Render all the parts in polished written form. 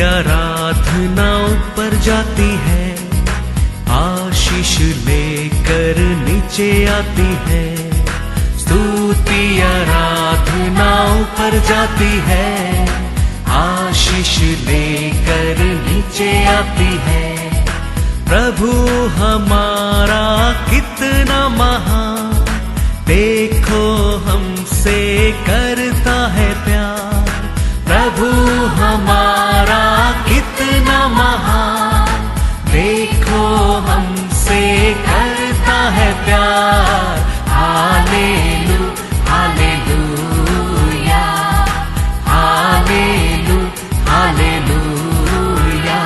आराधना ऊपर जाती है, आशीष लेकर नीचे आती है। स्तुति आराधना ऊपर जाती है, आशीष लेकर नीचे आती है। प्रभु हमारा कितना महान, देखो हमसे करता है प्यार। प्रभु हमारा कितना महान, देखो हमसे करता है प्यार। हालेलू हालेलूया, हालेलू हालेलूया।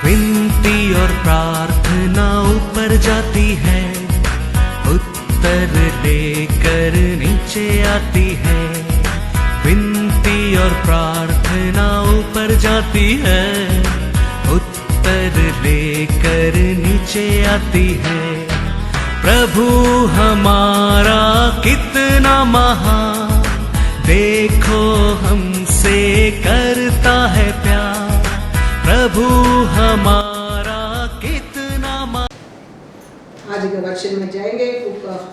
विनती और प्रार्थना ऊपर जाती है, उत्तर लेकर नीचे आती है। विनती और प्रार्थना ऊपर जाती है, उत्तर लेकर नीचे आती है। प्रभु हमारा कितना महान, देखो हमसे करता है प्यार। प्रभु हमारा कितना आज के वचन में जाएंगे book of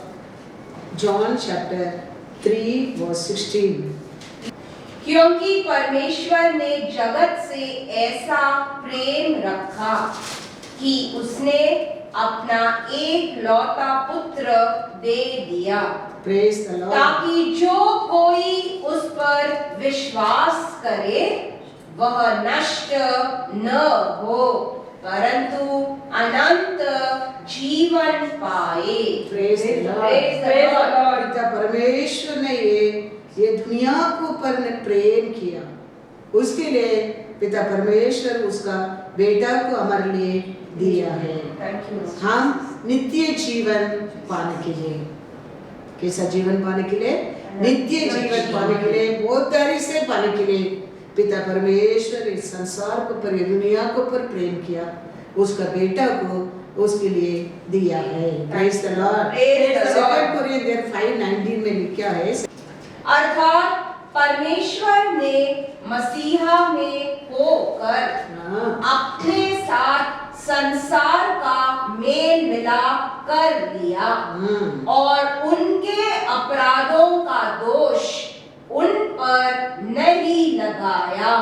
John chapter 3 verse 16। क्योंकि परमेश्वर ने जगत से ऐसा प्रेम रखा कि उसने अपना एकलौता पुत्र दे दिया, प्रेज द लॉर्ड, ताकि जो कोई उस पर विश्वास करे वह नष्ट न हो परंतु अनंत जीवन पाए। Praise the Lord. परमेश्वर ने ये दुनिया को पर ने प्रेम किया, उसके लिए पिता परमेश्वर उसका बेटा को हमारे लिए दिया है। हम नित्य जीवन पाने के लिए, कैसा जीवन पाने के लिए? नित्य जीवन पाने के लिए, बहुत तारीफ से पाने के लिए पिता परमेश्वर इस संसार को पर, दुनिया को पर प्रेम किया, उसका बेटा को उसके लिए दिया है। Praise the Lord. 2 कोरिन्थियर 5:19 में लिखा है, अर्थात परमेश्वर ने मसीहा में होकर अपने साथ संसार का मेल मिलाप कर दिया और उनके अपराधों का दोष उन पर नहीं लगाया,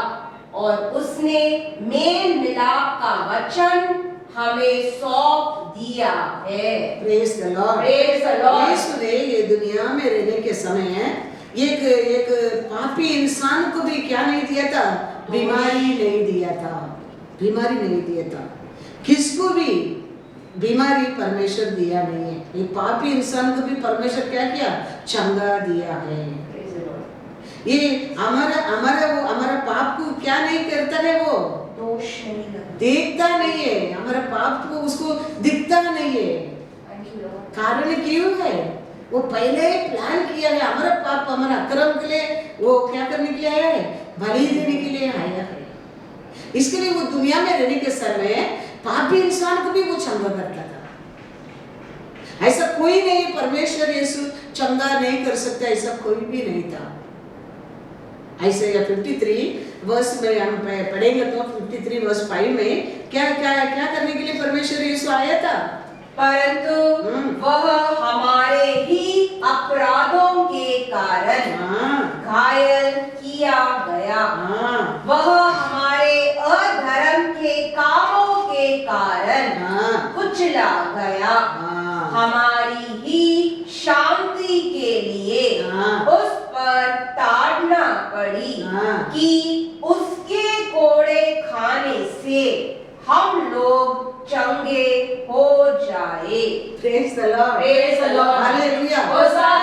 और उसने मेल मिलाप का वचन हमें सौंप दिया है। Praise the Lord. यीशु ने ये दुनिया में रहने के समय एक पापी इंसान को भी क्या नहीं दिया था? बीमारी नहीं दिया था, बीमारी नहीं दिया था। किसको भी बीमारी परमेश्वर दिया नहीं है। एक पापी इंसान को भी परमेश्वर क्या किया? चंगा दिया है। ये हमारा पाप को क्या नहीं करता है? वो दोष नहीं देखता नहीं है, हमारा पाप को उसको दिखता नहीं है। कारण क्यों है? वो पहले प्लान किया है, हमारा पाप हमारा अक्रम के लिए वो क्या करने के लिए आया है? बलि देने के लिए आया है। इसके लिए वो दुनिया में रहने के समय पापी इंसान को भी वो चंगा करता था। ऐसा कोई नहीं, परमेश्वर यीशु चंगा नहीं कर सकता, ऐसा कोई भी नहीं था। ऐसे 53 वर्ष में हम पढ़ेंगे तो 53 वर्ष 5 में क्या करने के लिए परमेश्वर यीशु आया था? परंतु वह हमारे ही अपराधों के कारण घायल किया गया, वह हमारे अधर्म के कामों के कारण कुचला गया। हमारी ही शांति के लिए उस पर ताड़ना पड़ी कि उसके कोड़े खाने से हम लोग चंगे हो जाए। Praise the Lord, hallelujah.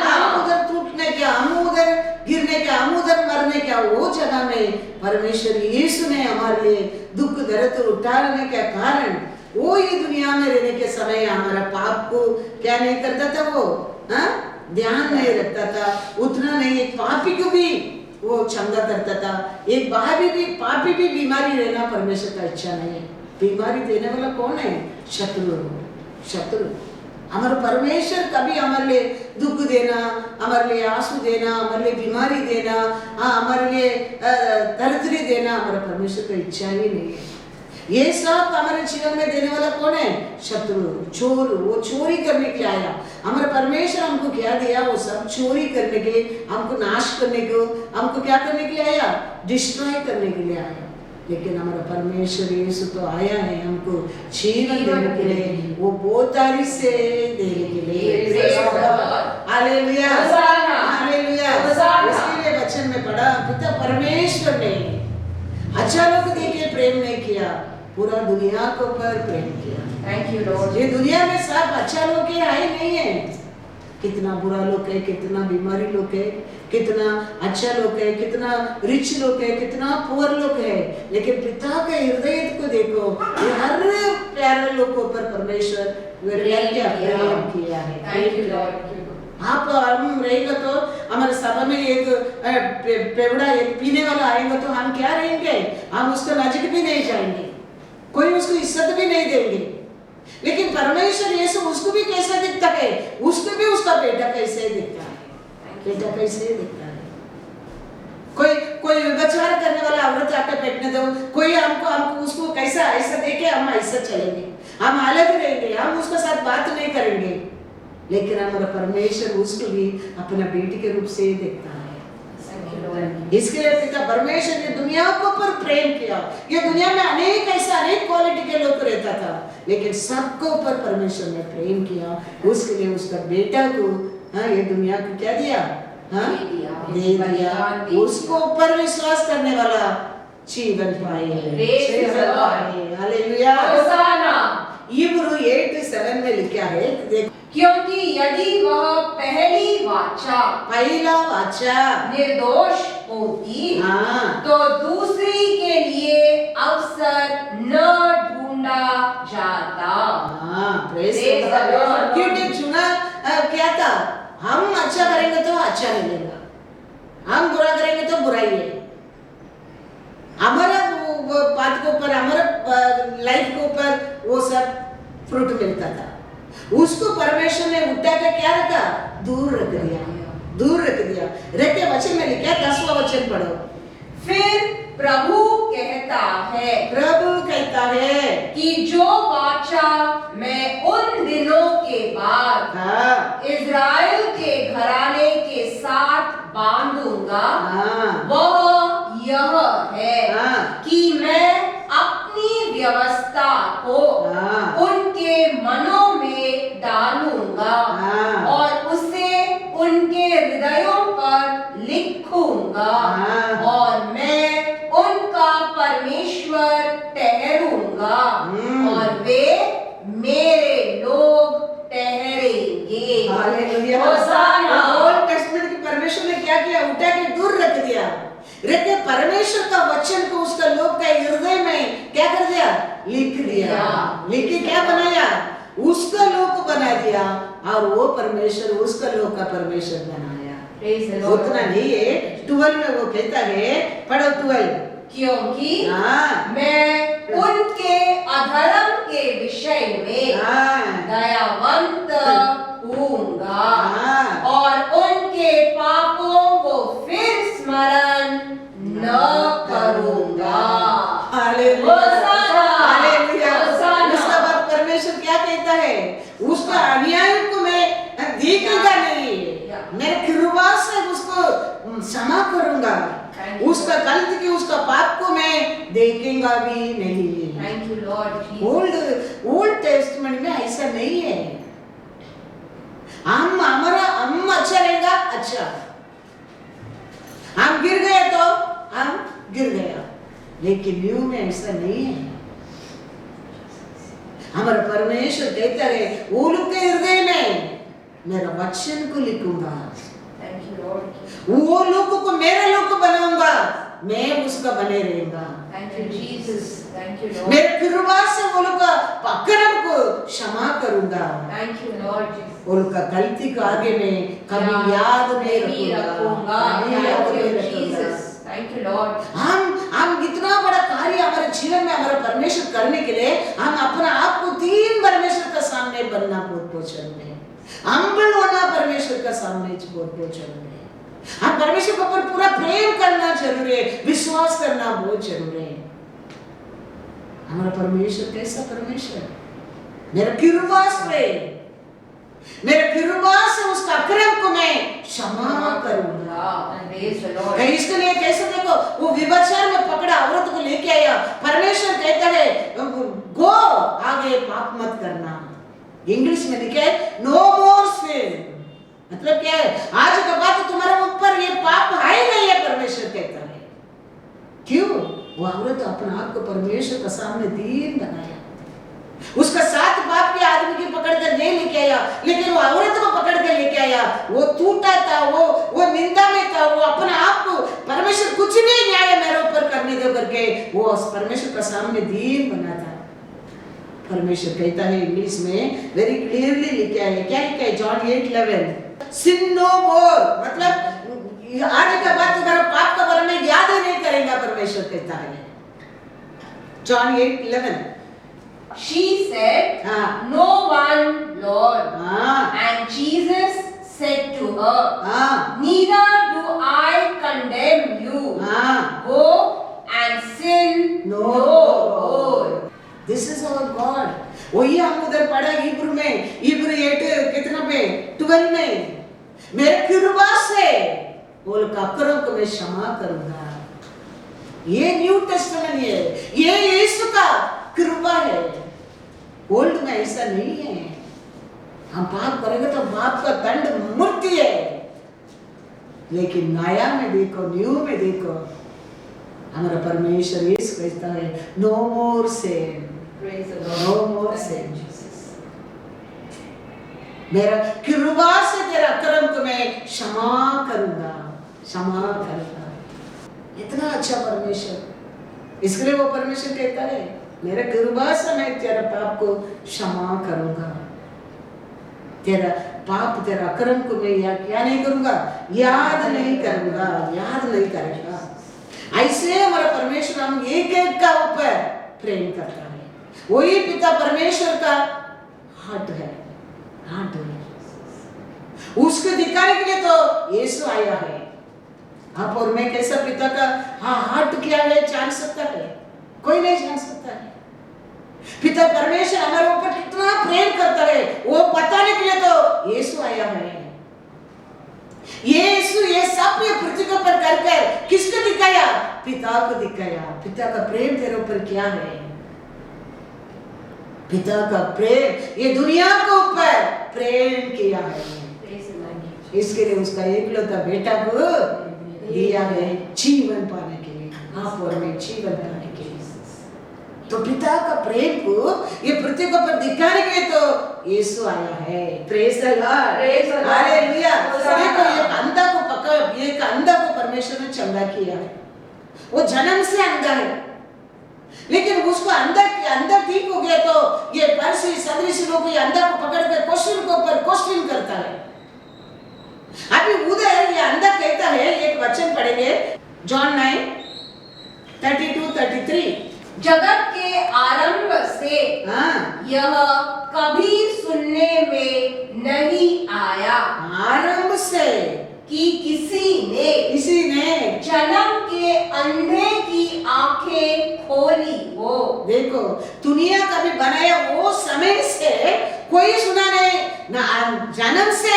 हम उधर टूटने क्या, हम उधर गिरने क्या, हम उधर मरने क्या, वो जगह में परमेश्वर यीशु ने हमारे लिए दुख दर्द उठाने के कारण वो ये दुनिया में रहने के समय हमारा पाप को क्या नहीं करता था? वो ध्यान नहीं रखता था, उतना नहीं। एक पापी को भी वो चंगा करता था। एक पापी भी बीमारी रहना परमेश्वर का इच्छा नहीं है। बीमारी देने वाला कौन है? शत्रु। हमारे परमेश्वर कभी हमारे लिए दुख देना, हमारे लिए आंसू देना, हमारे लिए बीमारी देना, हमारे लिए दरिद्री देना हमारे परमेश्वर की इच्छा ही नहीं है। ये सब हमारे जीवन में देने वाला कौन है? शत्रु, चोर। वो चोरी करने के लिए आया। हमारे परमेश्वर हमको क्या दिया? वो सब चोरी करने के, हमको नाश करने को, हमको क्या करने के लिए आया? डिस्ट्रॉय करने के लिए आया। लेकिन हमारा परमेश्वर यीशु तो आया है हमको जीवन देने के लिए, वो बोतारी से देने के लिए। Hallelujah, hallelujah. इसलिए वचन में पढ़ा, पिता परमेश्वर ने अच्छा लोग देके प्रेम नहीं किया, पूरा दुनिया को पर प्रेम किया। Thank you Lord. ये दुनिया में सब अच्छा लोग के आए नहीं है, कितना बुरा लोग है, कितना बीमारी लोग है, कितना अच्छा लोग है, कितना रिच लोग है, कितना पुअर लोग है। लेकिन पिता के हृदय को देखो, ये हर प्यारे लोग को पर परमेश्वर प्रेम किया है। Thank you Lord. आप हम रहेगा तो हमारे सभा में एक पेवड़ा एक पीने वाला आएगा तो हम क्या रहेंगे? हम उसके नजदीक भी नहीं जाएंगे, कोई उसको इज्जत भी नहीं देंगे। लेकिन परमेश्वर यीशु उसको भी कैसा दिखता है? उसको भी उसका बेटा कैसे दिखता है? बेटा कैसे दिखता है? कोई व्यभिचार करने वाला औरत आके बैठने दो, कोई हमको उसको कैसा ऐसा देखे हम ऐसा चलेंगे, हम अलग रहेंगे, हम उसके साथ बात नहीं करेंगे। लेकिन हमारा परमेश्वर उसको भी अपना बेटी के रूप से देखता है। इसके लिए पिता परमेश्वर ने दुनिया को पर प्रेम किया। ये दुनिया में अनेक क्वालिटी के लोग रहता था, लेकिन सबको ऊपर परमेश्वर ने प्रेम किया। उसके लिए उसका बेटा को ये दुनिया को क्या दिया? दे दिया। उसको ऊपर विश्वास करने वाला जीवन पाए। हालेलुया। इब्रू 8:7 में लिखा है, देखो, क्योंकि यदि वह पहला वाचा निर्दोष होती, तो दूसरी के लिए अवसर न ढूंढा जाता। क्योंकि चुना क्या था? हम अच्छा करेंगे तो अच्छा मिलेगा, हम बुरा करेंगे तो बुराई है। हमारा बात के ऊपर, हमारा लाइफ के ऊपर वो सब फ्रूट मिलता था। उसको परमेश्वर ने उठा के क्या रखा? दूर रख दिया, दूर रख दिया। रख के वचन में लिखा, 10वां वचन पढ़ो। फिर प्रभु कहता है कि जो वाचा मैं उन दिनों के बाद इज़राइल के घराने के साथ बांधूंगा, वह यह है कि मैं अपनी व्यवस्था को उनके मनों में डालूंगा और उसे उनके हृदयों पर लिखूंगा, और मैं उनका परमेश्वर ठहरूंगा और वे मेरे लोग ठहरेंगे। हालेलुया। ओल्ड टेस्टमेंट के परमेश्वर ने क्या किया? उठा के दूर रख दिया। रख के परमेश्वर का वचन को उसका लोग का हृदय में क्या कर दिया? लिख दिया। लिख के क्या बनाया? उसका लोग बना दिया, और वो परमेश्वर उसका लोग का परमेश्वर बनाया। उतना नहीं है, 12 में वो कहता है, पढ़ो 12। क्योंकि मैं उनके अधर्म के विषय में दयावंत हूँगा और उनके पापों को फिर स्मरण न करूँगा। हालेलुया। उसका बाद परमेश्वर क्या कहता है? उसका अन्याय को मैं देखेगा नहीं, मैं कृपा से उसको क्षमा करूंगा, उसका गलती की उसका पाप को मैं देखेगा भी नहीं। Thank you Lord. Old testament में ऐसा नहीं है। हम अच्छा रहेगा, अच्छा, हम गिर गए तो हम गिर गया, लेकिन न्यू में ऐसा नहीं है। हमारा परमेश्वर कहता है, वो लोग के हृदय में मेरा वचन को लिखूंगा, वो लोगों को मेरे लोग को बनाऊंगा, मैं उसका बने रहेगा। मेरे कृपा से वो लोग का अक्रम को क्षमा करूंगा। वो लोग का गलती को आगे में कभी याद नहीं रखूंगा। हम इतना बड़ा कार्य हमारे जीवन में हमारा परमेश्वर करने के लिए हम अपना आप को 3 परमेश्वर का सामने बनना करना बहुत बहुत जरूरी है। हम्बल होना परमेश्वर का सामने बहुत बहुत जरूरी है। हम परमेश्वर के ऊपर पूरा प्रेम करना जरूरी है, विश्वास करना बहुत जरूरी है। हमारा परमेश्वर कैसा परमेश्वर है? मेरा किरुबास प्रेम, मेरे किरुबास से उसका अक्रम को मैं क्षमा करूंगा। इसके लिए कैसे देखो, वो व्यभिचार में पकड़ा औरत को लेके आया, परमेश्वर कहता है गो आगे पाप मत करना। इंग्लिश में लिखा है नो मोर सिन। मतलब क्या है? आज के बाद तुम्हारे ऊपर ये पाप है ही नहीं है, परमेश्वर कहता है। क्यों? वो औरत अपने आप को परमेश्वर के सामने दीन बनाया। उसका साथ बाप के आदमी की पकड़ कर नहीं लेके आया, लेकिन वो औरत को पकड़ कर लेके आया। वो टूटा था, वो निंदा में था, वो अपने आप को परमेश्वर कुछ नहीं न्याय मेरे ऊपर करने दो करके वो परमेश्वर का सामने दीन बना था। परमेश्वर कहता है इंग्लिश में वेरी क्लियरली लिखा है, क्या लिखा है? जॉन 8:11 सिन नो मोर। मतलब आगे के बाद तुम्हारा पाप का बारे में याद ही नहीं करेगा, परमेश्वर कहता है। John 8:11 She said, no one, Lord. And Jesus said to her, neither do I condemn you. Go and sin no more. This is our God. वही हम उधर पढ़ा हिब्रू में, हिब्रू 8 कितना पे 12 में, मेरे कृपा से बोल अक्रम को मैं क्षमा करूंगा। ये न्यू टेस्टामेंट है, ये यीशु का कृपा है। ओल्ड में ऐसा नहीं है। हम पाप करेंगे तो पाप का दंड मृत्यु है, लेकिन नया में देखो, न्यू में देखो, हमारा परमेश्वर यीशु कहता है नो मोर सिन, नो मोर सिन। मेरा कृपा से तेरा अक्रम को मैं क्षमा करूंगा, क्षमा करूंगा। इतना अच्छा परमेश्वर, इसके लिए वो परमेश्वर कहता है मेरा कृपा से मैं तेरा पाप को क्षमा करूंगा, तेरा पाप तेरा अक्रम को मैं क्या नहीं करूंगा, याद नहीं करूंगा, याद नहीं करूंगा। ऐसे हमारा परमेश्वर हम एक एक का ऊपर प्रेम करता है। वही पिता परमेश्वर का हार्ट है, हार्ट है। उसको दिखाने के लिए तो यीशु आया है। आप और मैं कैसा पिता का हार्ट क्या है जान सकता है? कोई नहीं जान सकता है। पिता परमेश्वर हमारे ऊपर कितना प्रेम करता है वो बताने के लिए तो यीशु आया है। यीशु ये सब पृथ्वी के ऊपर कर किसको दिखाया? पिता को दिखाया। पिता का प्रेम तेरे ऊपर क्या है? पिता का प्रेम ये दुनिया के ऊपर प्रेम किया है, इसके लिए उसका एकलौता बेटा को दिया है जीवन पाने के लिए, आप और मैं जीवन पाने के लिए। तो पिता का प्रेम को ये पृथ्वी के ऊपर दिखाने के लिए तो यीशु आया है। Praise the Lord, hallelujah. देखो एक अंधा को परमेश्वर ने चंगा किया है। वो जन्म से अंधा है, लेकिन उसको अंधा ठीक हो गया तो ये परसी सदृश लोग ये अंधा को पकड़ कर क्वेश्चन के ऊपर क्वेश्चन करता है। अभी उधर ये अंधा कहता है, एक वचन पढ़ेंगे जॉन 9:32-33। जगत के आरंभ से यह कभी सुनने में नहीं आया, आरंभ से कि किसी ने जन्म के अंधे की आंखें खोली हो। देखो दुनिया कभी बनाया वो समय से कोई सुना नहीं, ना जन्म से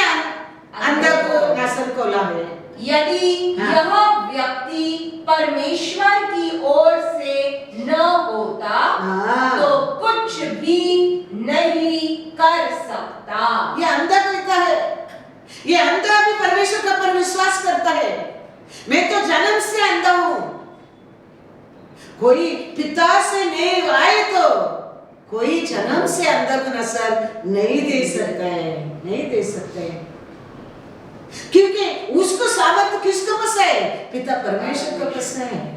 अंधा को नसर खोला है। यदि यह व्यक्ति परमेश्वर की ओर से न होता तो कुछ भी नहीं कर सकता। ये अंधा कहता है, ये अंधा भी परमेश्वर का पर विश्वास करता है। मैं तो जन्म से अंधा हूं, कोई पिता से नहीं आए तो कोई जन्म से अंधा को नसर नहीं दे सकता है, नहीं दे सकते हैं। क्योंकि उसको सामर्थ किसको पास है? पिता परमेश्वर को पास है।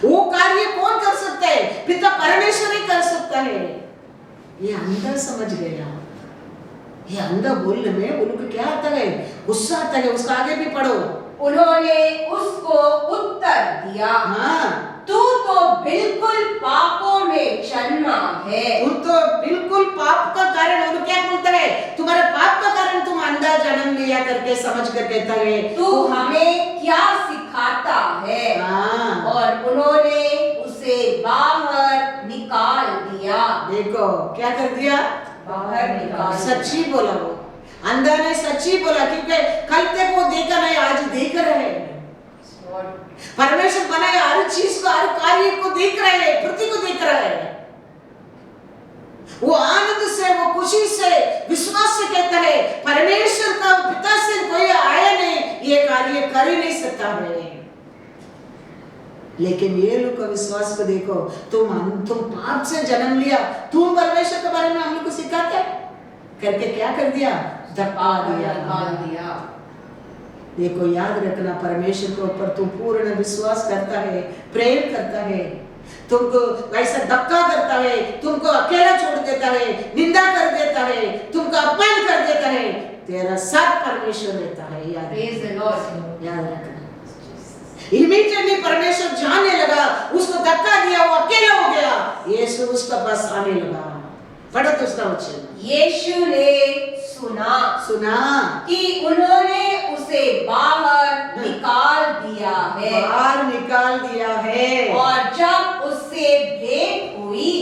वो कार्य कौन कर सकता है? पिता परमेश्वर ही कर सकता है। ये अंधा समझ गया। ये अंधा बोलने में उनको क्या आता है? गुस्सा आता है। उसका आगे भी पढ़ो। उन्होंने उसको उत्तर दिया, तू तो बिल्कुल पापों में जन्मा है। तू तो बिल्कुल पाप का कारण, और क्या बोलता है, तुम्हारे पाप का कारण तुम अंधा जन्म लिया करके समझ कर कहता है तू हमें क्या सिखाता है। और उन्होंने उसे बाहर निकाल दिया। देखो क्या कर दिया, बाहर निकाल। सच्ची बोला वो अंधा ने, सच्ची बोला, क्योंकि कल तक वो देखा नहीं, आज देख रहे हैं। परमेश्वर बनाए हर चीज को, हर कार्य को देख रहे हैं, पृथ्वी को देख रहे हैं। वो आनंद से, वो खुशी से, विश्वास से कहता है परमेश्वर का पिता से कोई आया नहीं, ये कार्य कर ही नहीं सकता है। लेकिन ये लोग का विश्वास को देखो, तुम पाप से जन्म लिया, तुम परमेश्वर के बारे में हम लोग को सिखाते करके क्या कर दिया, धक्का दिया। देखो याद रखना, परमेश्वर के ऊपर तुम पूर्ण विश्वास करता है, प्रेम करता है, तुमको वैसा धक्का करता है, तुमको अकेला छोड़ देता है, निंदा कर देता है, तुमको अपमान कर देता है, तेरा साथ परमेश्वर रहता है। याद रखना। इमीडिएटली परमेश्वर जाने लगा, उसको धक्का दिया, वो अकेला हो गया, यीशु उसका पास आने लगा। पढ़ो दूसरा वचन। यीशु ने सुना कि उन्होंने उसे बाहर निकाल दिया है। और जब उससे भेंट हुई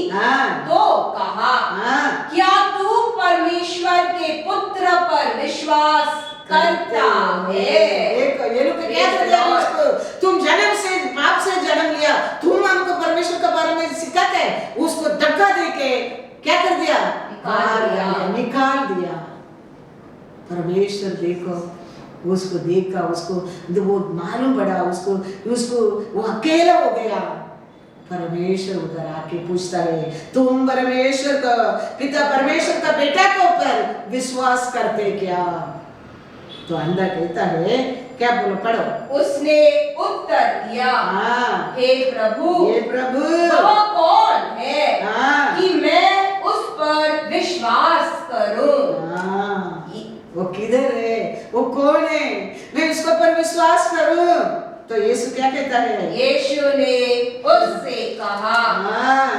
तो कहा, क्या तू परमेश्वर के पुत्र पर विश्वास करता है। देखो ये लोग क्या कर दिया उसको, तुम जन्म से पाप से जन्म लिया, तुम हमको परमेश्वर के बारे में सिखाते हैं, उसको धक्का देके क्या कर दिया, निकाल दिया। परमेश्वर देखो, उसको देखा, उसको वो मालूम पड़ा, उसको वो अकेला हो गया। परमेश्वर उधर आके पूछता है, तुम परमेश्वर का पिता, परमेश्वर का बेटा के ऊपर विश्वास करते क्या। तो अंधा कहता है, क्या बोलो, पढ़ो। उसने उत्तर दिया, हे प्रभु वह कौन है कि मैं उस पर विश्वास करूं। वो किधर है, वो कौन है, मैं उसके पर विश्वास करूं। तो यीशु क्या कहता है, यीशु ने उससे कहा,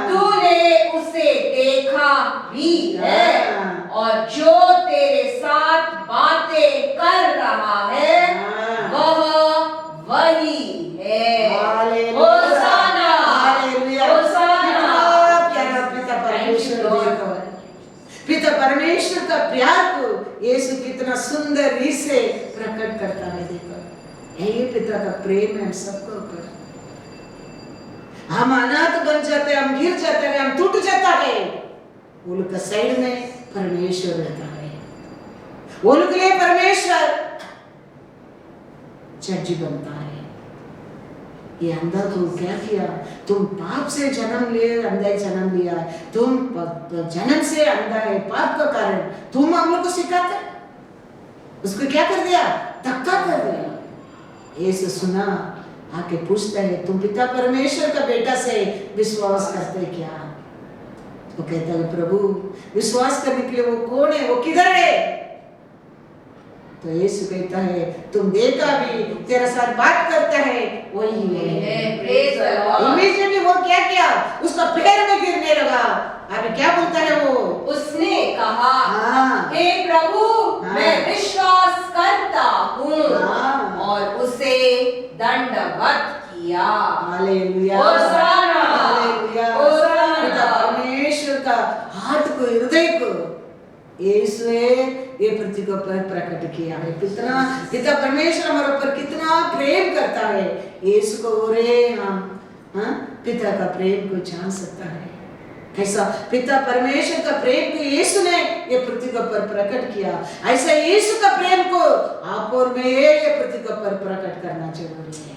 तूने उसे देखा भी है, और जो तेरे साथ बातें कर रहा है वह वही है। होशाना, पिता परमेश्वर का प्यार को यीशु कितना सुंदर रीत से प्रकट करता है। देखो यही पिता का प्रेम है हम सबको ऊपर। हम अनाथ बन जाते हैं, हम गिर जाते हैं, हम टूट जाता है, वो लोग का साइड में परमेश्वर रहता है। वो लोग के लिए परमेश्वर जज बनता है। ये अंधा तुम क्या किया, तुम पाप से जन्म लिए, अंधा जन्म लिया, तुम जन्म से अंधा है, पाप का कारण तुम हम लोग को सिखाते, उसको क्या कर दिया, धक्का कर दिया। यीशु सुना, आके पूछता है, तुम पिता परमेश्वर का बेटा से विश्वास करते क्या। तो कहता है, प्रभु विश्वास करने के लिए वो कौन है, वो किधर है। तो यीशु कहता है, तुम देखा भी, तेरे साथ बात करता है, वही है। इमीडिएटली वो क्या किया, उसका पैर में गिरने लगा। अभी क्या बोलता है वो, उसने कहा, हे प्रभु मैं विश्वास करता हूँ, और उसे दंडवत किया। Hallelujah, hallelujah. पिता परमेश्वर का हाथ को, हृदय को यीशु ये पृथ्वी को प्रकट किया है। कितना पिता परमेश्वर हमारे ऊपर कितना प्रेम करता है। यीशु को ओरे हम पिता का प्रेम को जान सकता है। कैसा पिता परमेश्वर का प्रेम को यीशु ने ये पृथ्वी के ऊपर प्रकट किया, ऐसा यीशु का प्रेम को आप और मैं ये पृथ्वी के ऊपर प्रकट करना जरूरी है।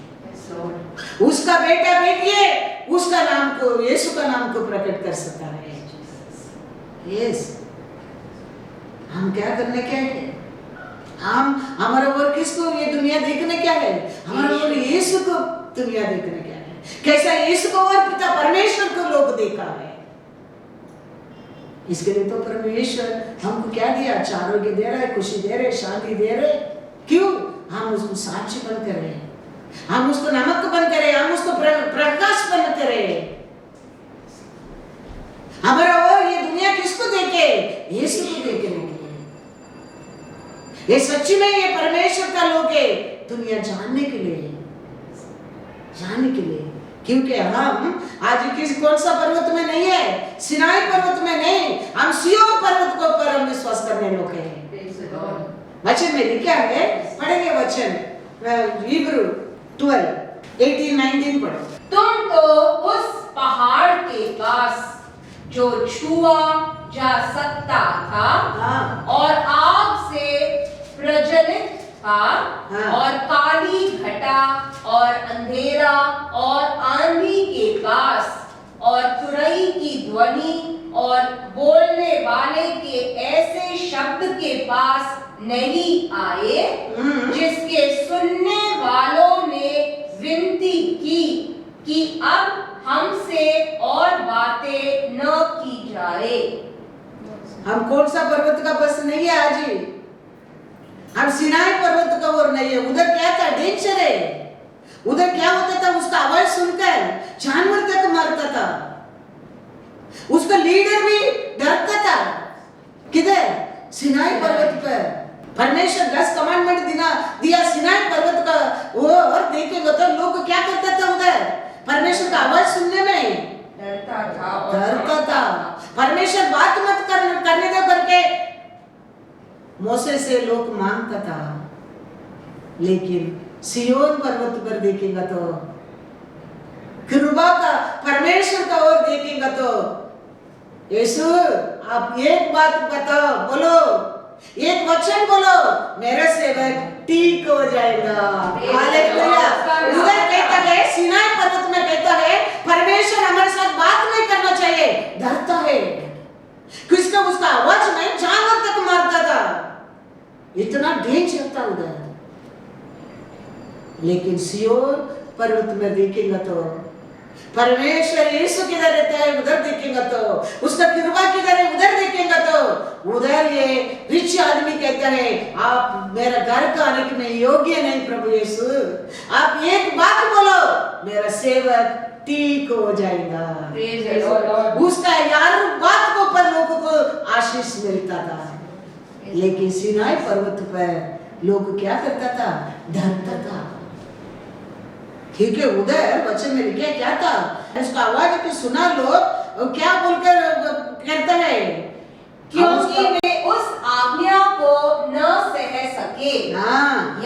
उसका बेटा बेटी है, उसका नाम को, यीशु का नाम को प्रकट कर सकता है। यस, हम क्या करने क्या है, हम हमारा और किसको ये दुनिया देखने क्या है, हमारा और यीशु को दुनिया देखने क्या है। कैसा यीशु को और पिता परमेश्वर को लोग देखा है। इसके लिए तो परमेश्वर हमको क्या दिया, आरोग्य दे रहा है, खुशी दे रहे, शांति दे रहे। क्यों, हम उसको साक्षी बनते रहे। हम उसको नमक बनते रहे, हम उसको प्रकाश बनते रहे। हमारा और ये दुनिया किसको देखे? यीशु को देखने के लिए। ये सच्ची में ये परमेश्वर का लोग है, दुनिया जानने के लिए, जानने के लिए। क्योंकि हम आज किसी कौन सा पर्वत में नहीं है, सिनाई पर्वत में नहीं, हम सिय्योन पर्वत के ऊपर हम विश्वास करने लोग हैं। वचन में लिखा है, पढ़ेंगे वचन हिब्रू 12:18-19 पढ़ो। तुम तो उस पहाड़ के पास जो छुआ जा सकता था और आग से प्रज्वलित था और काली घटा और अंधेरा और आंधी के पास और तुरई की ध्वनि और बोलने वाले के ऐसे शब्द के पास नहीं आए जिसके सुनने वालों ने विनती की कि अब हमसे और बातें न की जाए। हम कौन सा पर्वत का पास नहीं है आज ही? हम सिनाई पर्वत का ओर नहीं है। उधर क्या था? डेंजर है। उधर क्या होता था? उसका आवाज सुनकर जानवर तक मरता था, उसका लीडर भी डरता था। किधर? सिनाई पर्वत पर। परमेश्वर 10 कमांडमेंट दिया सिनाई पर्वत का वो, और देखेंगे तो लोग क्या करता था उधर? परमेश्वर का आवाज सुनने में डरता था। परमेश्वर बात मत करने दो करके मोसे से लोग मांगता था। लेकिन सिय्योन पर्वत पर देखेगा तो, कृपा का परमेश्वर का ओर देखेगा तो, यीशु आप एक बात बताओ, बोलो, एक वचन बोलो, मेरा सेवक ठीक हो जाएगा। हालेलुया। उधर कहता है, सिनाई पर्वत में कहता है, परमेश्वर हमारे साथ बात नहीं करना चाहिए, डरता है। किसका? उसका आवाज में जानवर तक मारता था, इतना डेंजर था उधर। लेकिन सिय्योन पर्वत में देखेगा तो परमेश्वर यीशु किधर रहता है, उधर देखेगा तो, उसका कृपा किधर है, उधर देखेगा तो, उधर ये रिच आदमी कहता है, आप मेरा घर का आने के मैं योग्य नहीं प्रभु यीशु, आप एक बात बोलो, मेरा सेवक ठीक हो जाएगा। उसका यार बात को पर लोगों को आशीष मिलता था। लेकिन सिनाई पर्वत पर लोग क्या करता था? डरता था। ठीक है, उधर बच्चे में लिखा क्या था? उसका आवाज को सुना लोग क्या बोलकर कहता है? क्योंकि वे उस आज्ञा को न सह सके।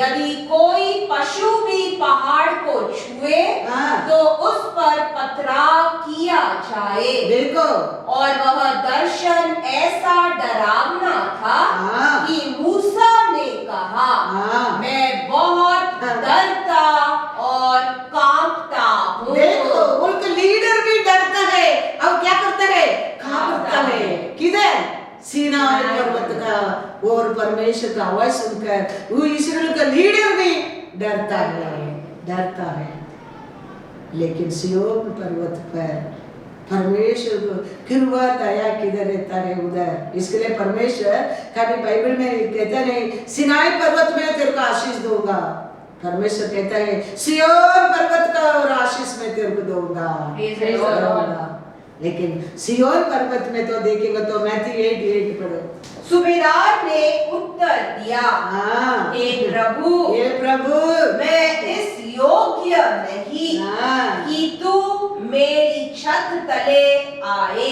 यदि कोई पशु भी पहाड़ को छुए तो उस पर पथराव किया जाए। देखो, और वह दर्शन ऐसा डरावना था कि मूसा ने कहा, मैं बहुत डरता और कांपता हूँ। देखो, उनका लीडर भी डरता है, अब क्या करता है? कांपता है। किधर? सिनाई पर्वत का और परमेश्वर का आवाज सुनकर वो इस्राएल का लीडर भी डरता है। लेकिन सिय्योन पर्वत पर परमेश्वर को कृपा दया किधर रहता है? उधर। इसके लिए परमेश्वर कभी बाइबल में कहता नहीं, सिनाई पर्वत में तेरे को आशीष दूंगा। परमेश्वर कहता है, सिय्योन पर्वत का और आशीष में तेरे को दूंगा। लेकिन सिय्योन पर्वत में तो देखेगा तो मैथ्यू 8:8 पढ़ो। सूबेदार ने उत्तर दिया, हे प्रभु, मैं इस योग्य नहीं कि तू मेरी छत तले आए,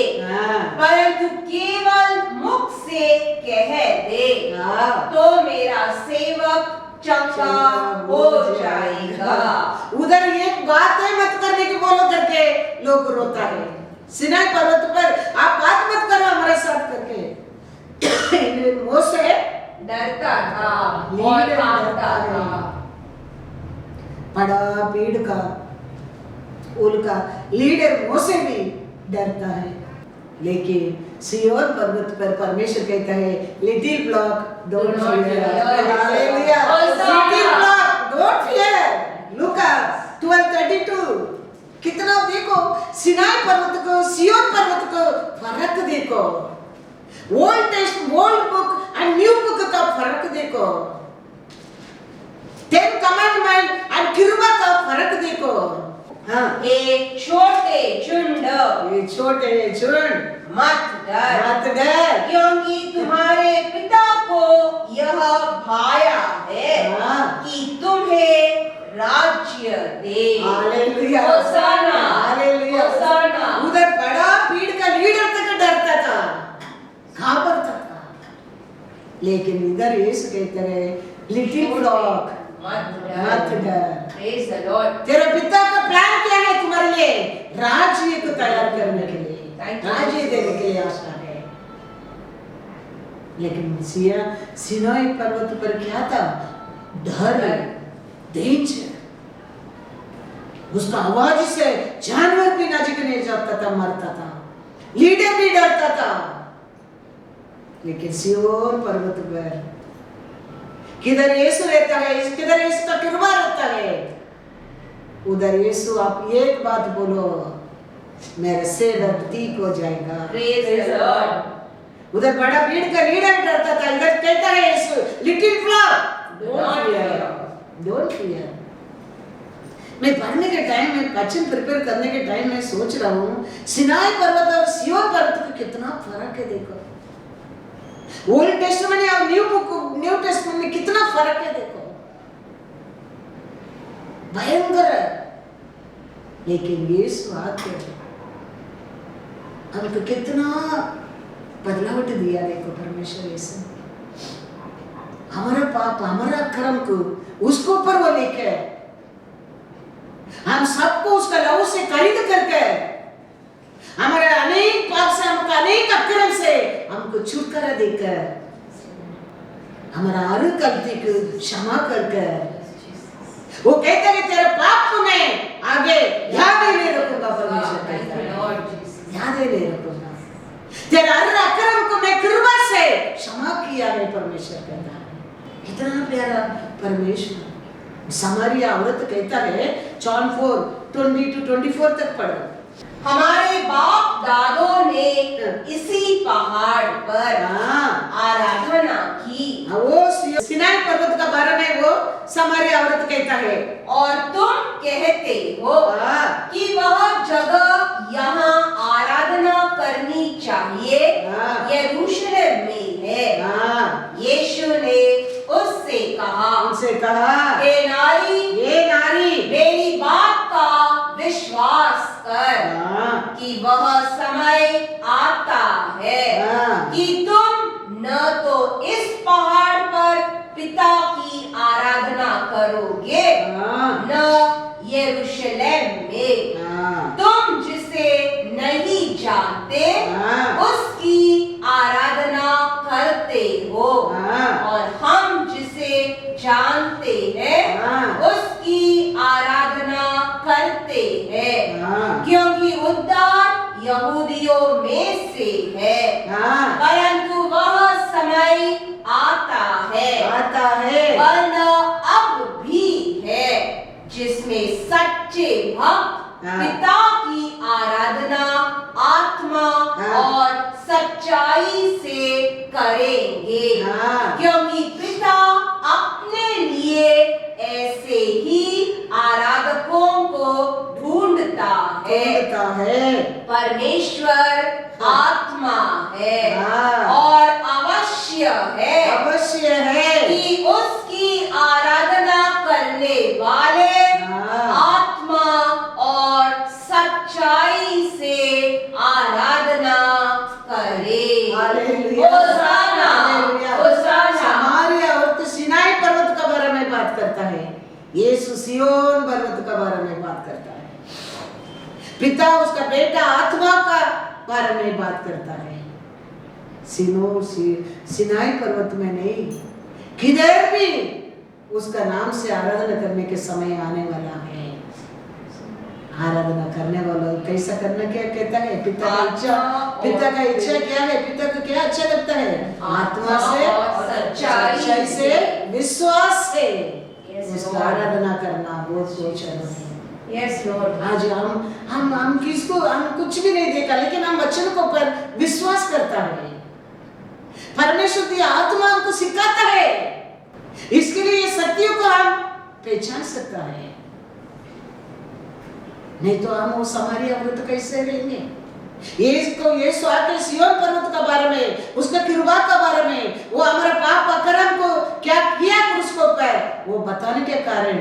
परंतु केवल मुख से कह दे तो मेरा सेवक चंगा हो जाएगा। उधर एक बात है मत करने की बोलो करके लोग रोता है। सिनाई पर्वत पर आप बात मत करो हमारे साथ करके। मोसे डरता था और कांपता था। बड़ा भीड़ का उनका लीडर मोसे भी डरता है। लेकिन सिय्योन पर्वत पर परमेश्वर कहता है, little flock don't fear. Hallelujah. Little flock don't fear. लूका 12:32। कितना देखो सिनाई पर्वत को, सिय्योन पर्वत को फर्क देखो। Old book and new book का फर्क देखो। 10 कमांडमेंट एंड कृपा का फर्क देखो। हाँ, ये छोटे झुंड ये छोटे झुंड मत डर, मत डर, क्योंकि तुम्हारे पिता को यह भाया है हाँ। कि तुम्हें राज्य दे। Hallelujah, होसाना, hallelujah. होसाना। उधर बड़ा भीड़ का लीडर तक डरता था, घाबरता था, लेकिन इधर यीशु कहते रहे लिटिल फ्लॉक मत डर। Praise the Lord. तेरे पिता का प्लान क्या है तुम्हारे लिए? राज्य को तैयार करने के लिए, Thank you. राज्य देने के लिए आशा है। लेकिन सिनाई पर्वत पर क्या था? डर, डेंजर। उसका आवाज से जानवर भी नजदीक नहीं जाता था, मरता था, लीडर भी डरता था। लेकिन सिय्योन पर्वत पर किधर यीशु रहता है, किधर यीशु का कृपा रहता है, उधर यीशु आप एक बात बोलो, मेरे से दर्द ठीक हो जाएगा। Praise the Lord. उधर बड़ा भीड़ का लीडर डरता था, इधर कहता है यीशु लिटिल फ्लॉक डोंट फियर। मैं पढ़ने के टाइम में, वचन प्रिपेयर करने के टाइम में सोच रहा हूँ सिनाई पर्वत और सिय्योन पर्वत में कितना फर्क है। देखो ओल्ड टेस्टामेंट और न्यू टेस्टामेंट में कितना फर्क है, देखो भयंकर है। लेकिन यीशु आके हमको कितना बदलाव दिया, देखो परमेश्वर यीशु हमारा पाप हमारा कर्म को उसको ऊपर वो लेके हम सबको उसका लहू से खरीद करके हमारे अनेक पाप से, हमको अनेक अक्रम से हमको छुटकारा देकर हमारा हर गलती को क्षमा करकर वो कहता है तेरे पाप को मैं आगे याद ही नहीं रखूंगा। परमेश्वर कहता है याद ही नहीं रखूंगा, तेरे हर अक्रम को मैं कृपा से क्षमा किया है। परमेश्वर कहता है कितना प्यारा परमेश्वर। समारिया औरत कहता है जॉन 4:20-24 तक पढ़ो। हमारे बाप दादों ने इसी पहाड़ पर आराधना की। वो सिनाई पर्वत का बारे में वो समारिया औरत कहता है, और तुम कहते हो कि वह जगह यहाँ आराधना करनी चाहिए यरूशलेम में है। यीशु ने उससे कहा हे नारी मेरी बात का विश्वास कर कि वह समय आता है कि तुम न तो इस पहाड़ पर पिता की आराधना करोगे न यरूशलेम में। तुम जिसे नहीं जानते उसकी आराधना करते हो, और हम जिसे जानते हैं उसकी आराधना करते हैं, क्योंकि उद्धार यहूदियों में से है। परंतु वह समय आता है वरना अब भी है जिसमें सच्चे भक्त पिता की आराधना आत्मा और सच्चाई से करेंगे, क्योंकि पिता अपने लिए ऐसे ही आराधकों को ढूंढता है। परमेश्वर आत्मा है और अवश्य है कि उसकी आराधना करने वाले आत्मा और सच्चाई से आराधना करे। होसाना, होसाना। समारिया औरत सिनाई पर्वत का बारे में बात करता है, यीशु सिय्योन पर्वत का बारे में बात करता है, पिता उसका बेटा आत्मा का बारे में बात करता है। सिनाई पर्वत में नहीं, किधर भी उसका नाम से आराधना करने के समय आने वाला है। आराधना करने वाला कैसा करना, क्या कहता है? पिता का इच्छा क्या है? पिता को क्या अच्छा लगता है? आत्मा से, सच्चाई से, विश्वास से उसका आराधना करना बहुत कुछ है। Yes, Lord. आज हम किसको, हम कुछ भी नहीं देखा, लेकिन हम वचन को पर विश्वास करता है। परमेश्वर की आत्मा हमको सिखाता है, इसके लिए सत्यों को हम पहचान सकता है। नहीं तो हम वो समारिया वृद्ध कैसे रहेंगे? ये आके सिय्योन पर्वत का बारे में, उसका कृपा का बारे में, वो हमारे पाप अकर्म को क्या किया क्रूस के ऊपर, वो बताने के कारण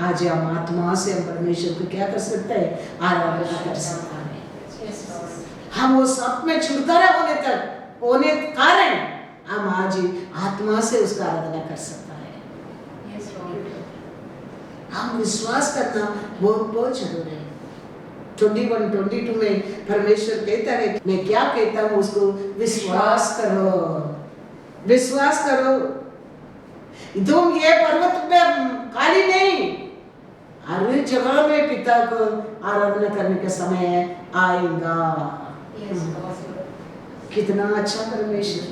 आज हम आत्मा से हम परमेश्वर को क्या कर सकते हैं? आराधना कर सकते हैं। हम वो सब में छुटकारा होने कारण हम आज आत्मा से उसका आराधना कर सकता है। हम विश्वास करना बहुत जरूरी है। 21-22 में परमेश्वर कहता है, मैं क्या कहता हूँ उसको विश्वास करो, विश्वास करो। तुम ये पर्वत में खाली नहीं, हर जगह में पिता को आराधना करने का समय आएगा। कितना अच्छा परमेश्वर,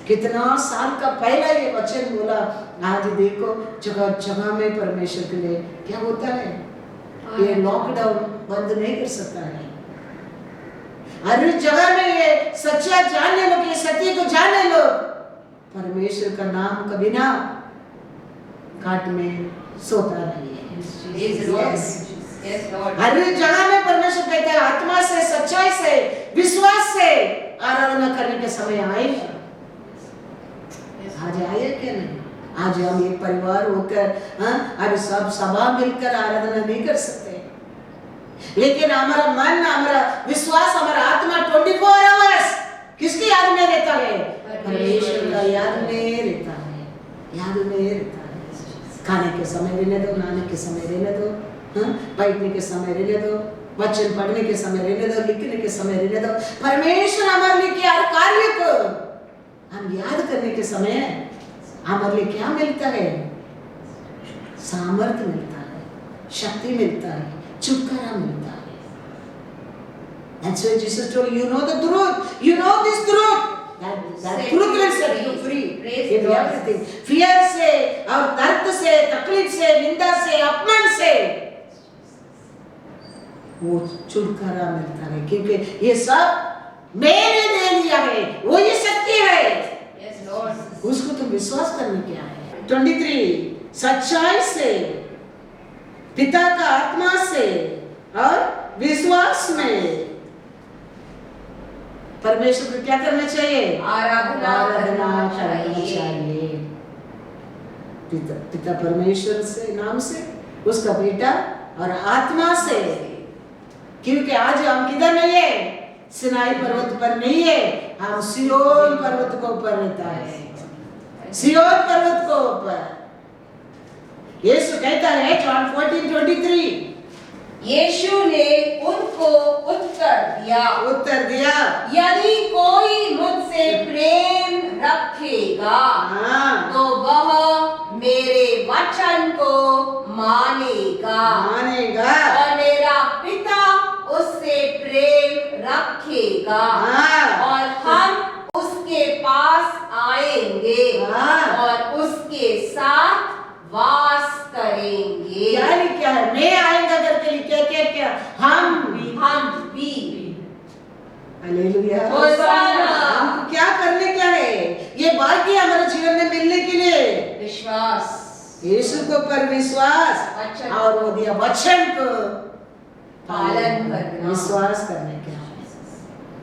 कितना साल का पहला ये वचन बोला। आज देखो जगह जगह में परमेश्वर के लिए क्या होता है। ये लॉकडाउन बंद नहीं कर सकता है। हर जगह में ये सच्चा जानने लोग, ये सत्य को जानने लोग परमेश्वर का नाम कभी ना काट में सोता नहीं है। हर जगह में परमेश्वर कहता है आत्मा से, सच्चाई से, विश्वास से आराधना करने के समय आएगा। आज आया क्या नहीं? आज हम एक परिवार होकर अब सब सभा मिलकर आराधना नहीं कर सकते, लेकिन हमारा मन, हमारा विश्वास, हमारा आत्मा 24 आवर्स किसकी याद में रहता है? परमेश्वर का याद में रहता है, याद में रहता है। खाने के समय रहने दो, नहाने के समय रहने दो, बैठने के समय रहने दो, वचन पढ़ने के समय रहने दो, लिखने के समय रहने दो। परमेश्वर हमारे लिए हर कार्य को हम याद करने के समय हमारे लिए क्या मिलता है? सामर्थ्य मिलता है, शक्ति मिलता है, छुटकारा मिलता है। That's why Jesus told you know the truth, you know this truth, that truth will set you free in everything. Fear से और दर्द से, तकलीफ से, निंदा से, अपमान से वो छुटकारा मिलता है, क्योंकि ये सब मैंने दे दिया है, वो ये सत्य है। उसको तुम विश्वास करने क्या है? 23 सच्चाई से, पिता का आत्मा से और विश्वास में परमेश्वर को क्या करना चाहिए? आराधना करना चाहिए। पिता परमेश्वर से नाम से, उसका बेटा और आत्मा से। क्योंकि आज हम किधर नहीं है? सिनाई पर्वत पर नहीं है, हम सिय्योन पर्वत को ऊपर रहता है, सिय्योन पर्वत को ऊपर। यीशु कहता है जॉन 14:23, यीशु ने उनको उत्तर दिया, यदि कोई मुझसे प्रेम रखेगा तो वह मेरे वचन को मानेगा और मेरा पिता उससे प्रेम रखेगा और हम उसके पास आएंगे और उसके साथ वास करेंगे। यानी क्या है? मैं आएगा करके क्या हम भी। हालेलुया। हमको क्या करने क्या है? ये भाग्य हमारे जीवन में मिलने के लिए विश्वास, यीशु को पर विश्वास और वो दिया वचन को पालन करना, विश्वास करने क्या है।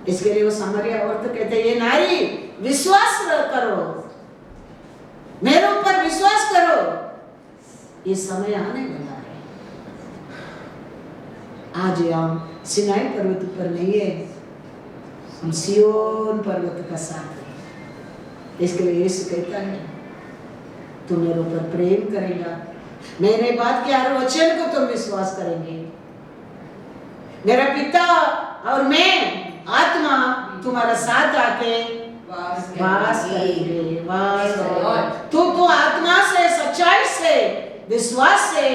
इसके लिए वो सामरिया औरत कहते ये नारी विश्वास करो, मेरे ऊपर विश्वास करो, ये समय आने वाला है। आज हम सिनाई पर्वत पर नहीं है, हम सिय्योन पर्वत का साथ है। इसके लिए यीशु कहता है तुम मेरे ऊपर प्रेम करेगा, मेरे बात के हर वचन को तुम विश्वास करेंगे, मेरा पिता और मैं आत्मा तुम्हारा साथ आके वास करेंगे। तो आत्मा से, सच्चाई से, विश्वास से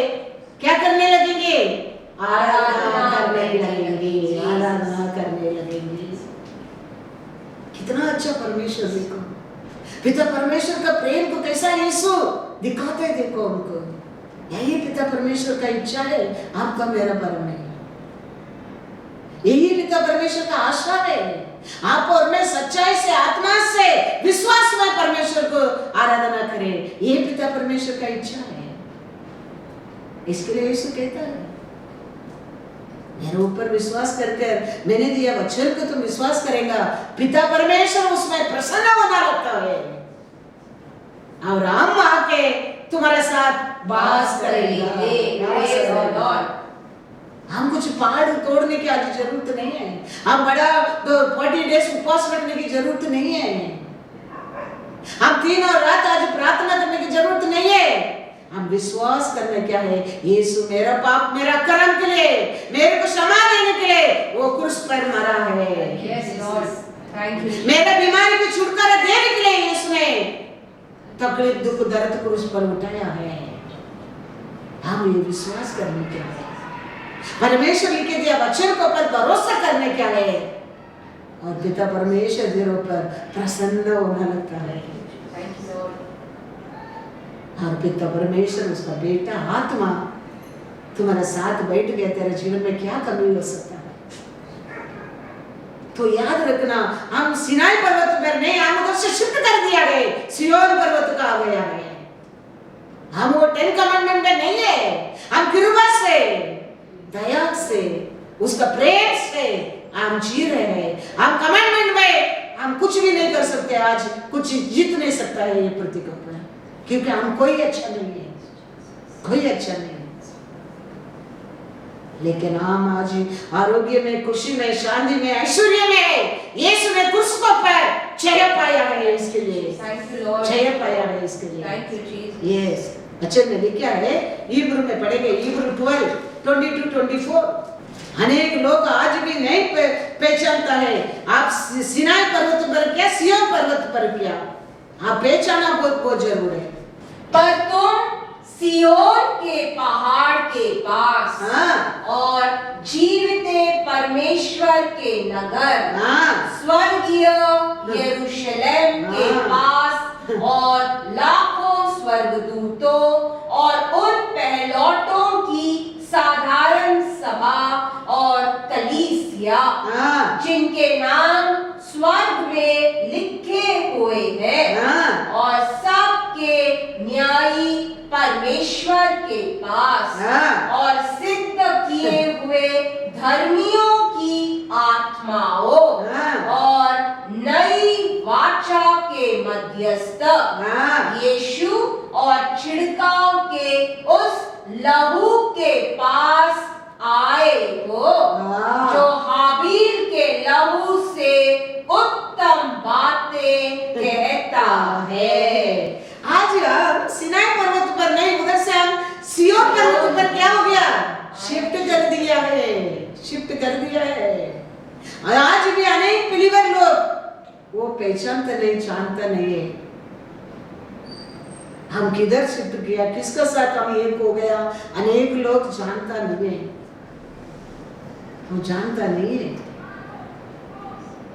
क्या करने लगेंगे? आराधना करने लगेंगे। कितना अच्छा परमेश्वर, देखो पिता परमेश्वर का प्रेम को कैसा यीशु दिखाते हैं। देखो उनको, यही पिता परमेश्वर का इच्छा है आपका मेरा बारे में, यही पिता परमेश्वर का आशा है आप और मैं सच्चाई से, आत्मा से, विश्वास में परमेश्वर को आराधना करें। ये पिता परमेश्वर का इच्छा है। इसके लिए यीशु कहता है मेरे ऊपर विश्वास कर मैंने दिया वचन को तुम विश्वास करेगा, पिता परमेश्वर उसमें प्रसन्न होना लगता है और हम आके तुम्हारे साथ वास करेंगे। हम कुछ पहाड़ तोड़ने की आज जरूरत नहीं है, हम बड़ा 40 डेज उपवास रखने की जरूरत नहीं है, हम 3 और रात आज प्रार्थना करने की जरूरत नहीं है। हम विश्वास करने क्या है, यीशु मेरा पाप मेरा कर्म के लिए मेरे को क्षमा देने के लिए वो क्रूस पर मरा है। Yes, Lord. Thank you. मेरा बीमारी को छुटकारा देने के लिए यीशु ने तकलीफ दुख दर्द क्रूस पर उठाया है। हम ये विश्वास करने क्या है, परमेश्वर लिखे दिया वचन को पर भरोसा करने क्या है और पिता परमेश्वर तेरे ऊपर प्रसन्न होने लगता है। Thank you, Lord. और पिता परमेश्वर उसका बेटा आत्मा तुम्हारे साथ बैठ गया, तेरे जीवन में क्या कमी हो सकता है। तो याद रखना हम सिनाई पर्वत पर नहीं, हम उधर से शिफ्ट कर दिया गए, सिय्योन पर्वत का आ गया है। हम वो 10 कमांडमेंट में नहीं है, हम कृपा से दया से उसका प्रेम से हम जी रहे हैं। हम कमांडमेंट में हम कुछ भी नहीं कर सकते, आज कुछ जीत नहीं सकता है ये पृथ्वी पर, क्योंकि हम कोई अच्छा नहीं है, कोई अच्छा नहीं है। लेकिन हम आज आरोग्य में, खुशी में, शांति में, ऐश्वर्य में यीशु ने क्रूस पर जय पाया है। इसके लिए Thank you, Lord. जय पाया है इसके लिए। Thank you, Jesus. यस, बच्चे ने लिखा है इब्रू में पढ़ेंगे, इब्रू 12:22-24। अनेक लोग आज भी नहीं पहचानता है आप सिनाई पर्वत पर क्या, सिय्योन पर्वत पर क्या, आप पहचाना बहुत जरूर है। पर तुम सिय्योन के पहाड़ के पास और जीविते परमेश्वर के नगर स्वर्गीय यरूशलेम के पास और लाखों स्वर्गदूतों और उन पहलौठों की साधारण सभा और कलीसिया जिनके नाम स्वर्ग में लिखे हुए हैं और सबके न्यायी परमेश्वर के पास और सिद्ध किए हुए धर्मियों की आत्माओं और नई वाचा के मध्यस्थ यीशु और छिड़काव के उस लहू के पास आए हो जो हाबील के लहू से उत्तम बातें कहता है। आज हम सिनाई पर्वत पर नहीं, उधर से हम सिय्योन पर्वत पर क्या हो गया, शिफ्ट कर दिया है, शिफ्ट कर दिया है। और आज भी अनेक बिलीवर लोग वो पहचानता नहीं, जानता नहीं है हम किधर शिफ्ट किया, किसका साथ हम एक हो गया। अनेक लोग जानता नहीं है, वो जानता नहीं है।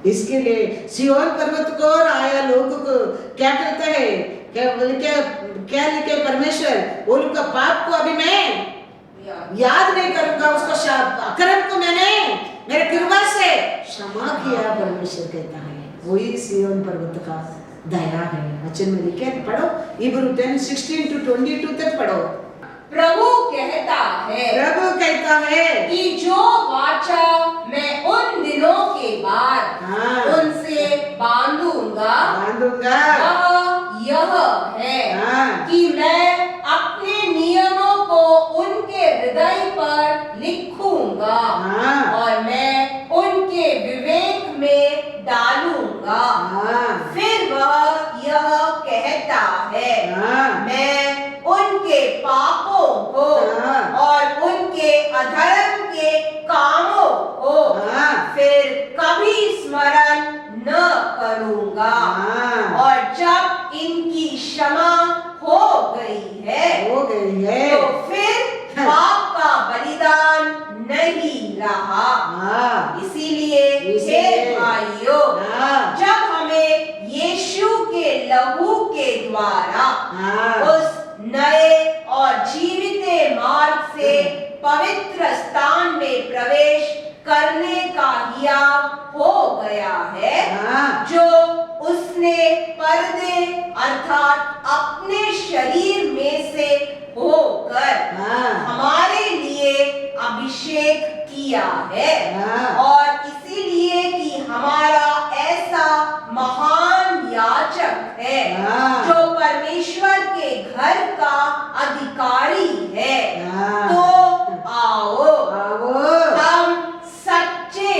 इसके लिए सिय्योन पर्वत को और आया लोगों को क्या करता है, क्या लिखे परमेश्वर, वो लोग का पाप को अभी मैं याद नहीं करूंगा, उसका अकर्म को मैंने मेरे कृपा से क्षमा किया, परमेश्वर कहता है। वही सिय्योन पर्वत का दया है। वचन में लिखे पढ़ो, इब्रू 10:16-22 तक पढ़ो। प्रभु कहता है कि जो वाचा मैं उन दिनों के बाद उनसे बांधूंगा वह यह है कि मैं अपने नियमों को उनके हृदय पर लिखूंगा और मैं उनके विवेक में डालूंगा। फिर वह यह कहता है मैं उनके पापों को और उनके अधर्म के कामों को फिर कभी स्मरण न करूंगा और जब इनकी क्षमा हो गई है तो फिर पाप का बलिदान नहीं रहा। इसीलिए हे भाइयों, जब हमें यीशु के लहू के द्वारा उस नए और जीविते मार्ग से पवित्र स्थान में प्रवेश करने का हियाव हो गया है, जो उसने पर्दे अर्थात अपने शरीर में से होकर किया है। हाँ। और इसीलिए कि हमारा ऐसा महान याजक है हाँ। जो परमेश्वर के घर का अधिकारी है। हाँ। तो आओ हम सच्चे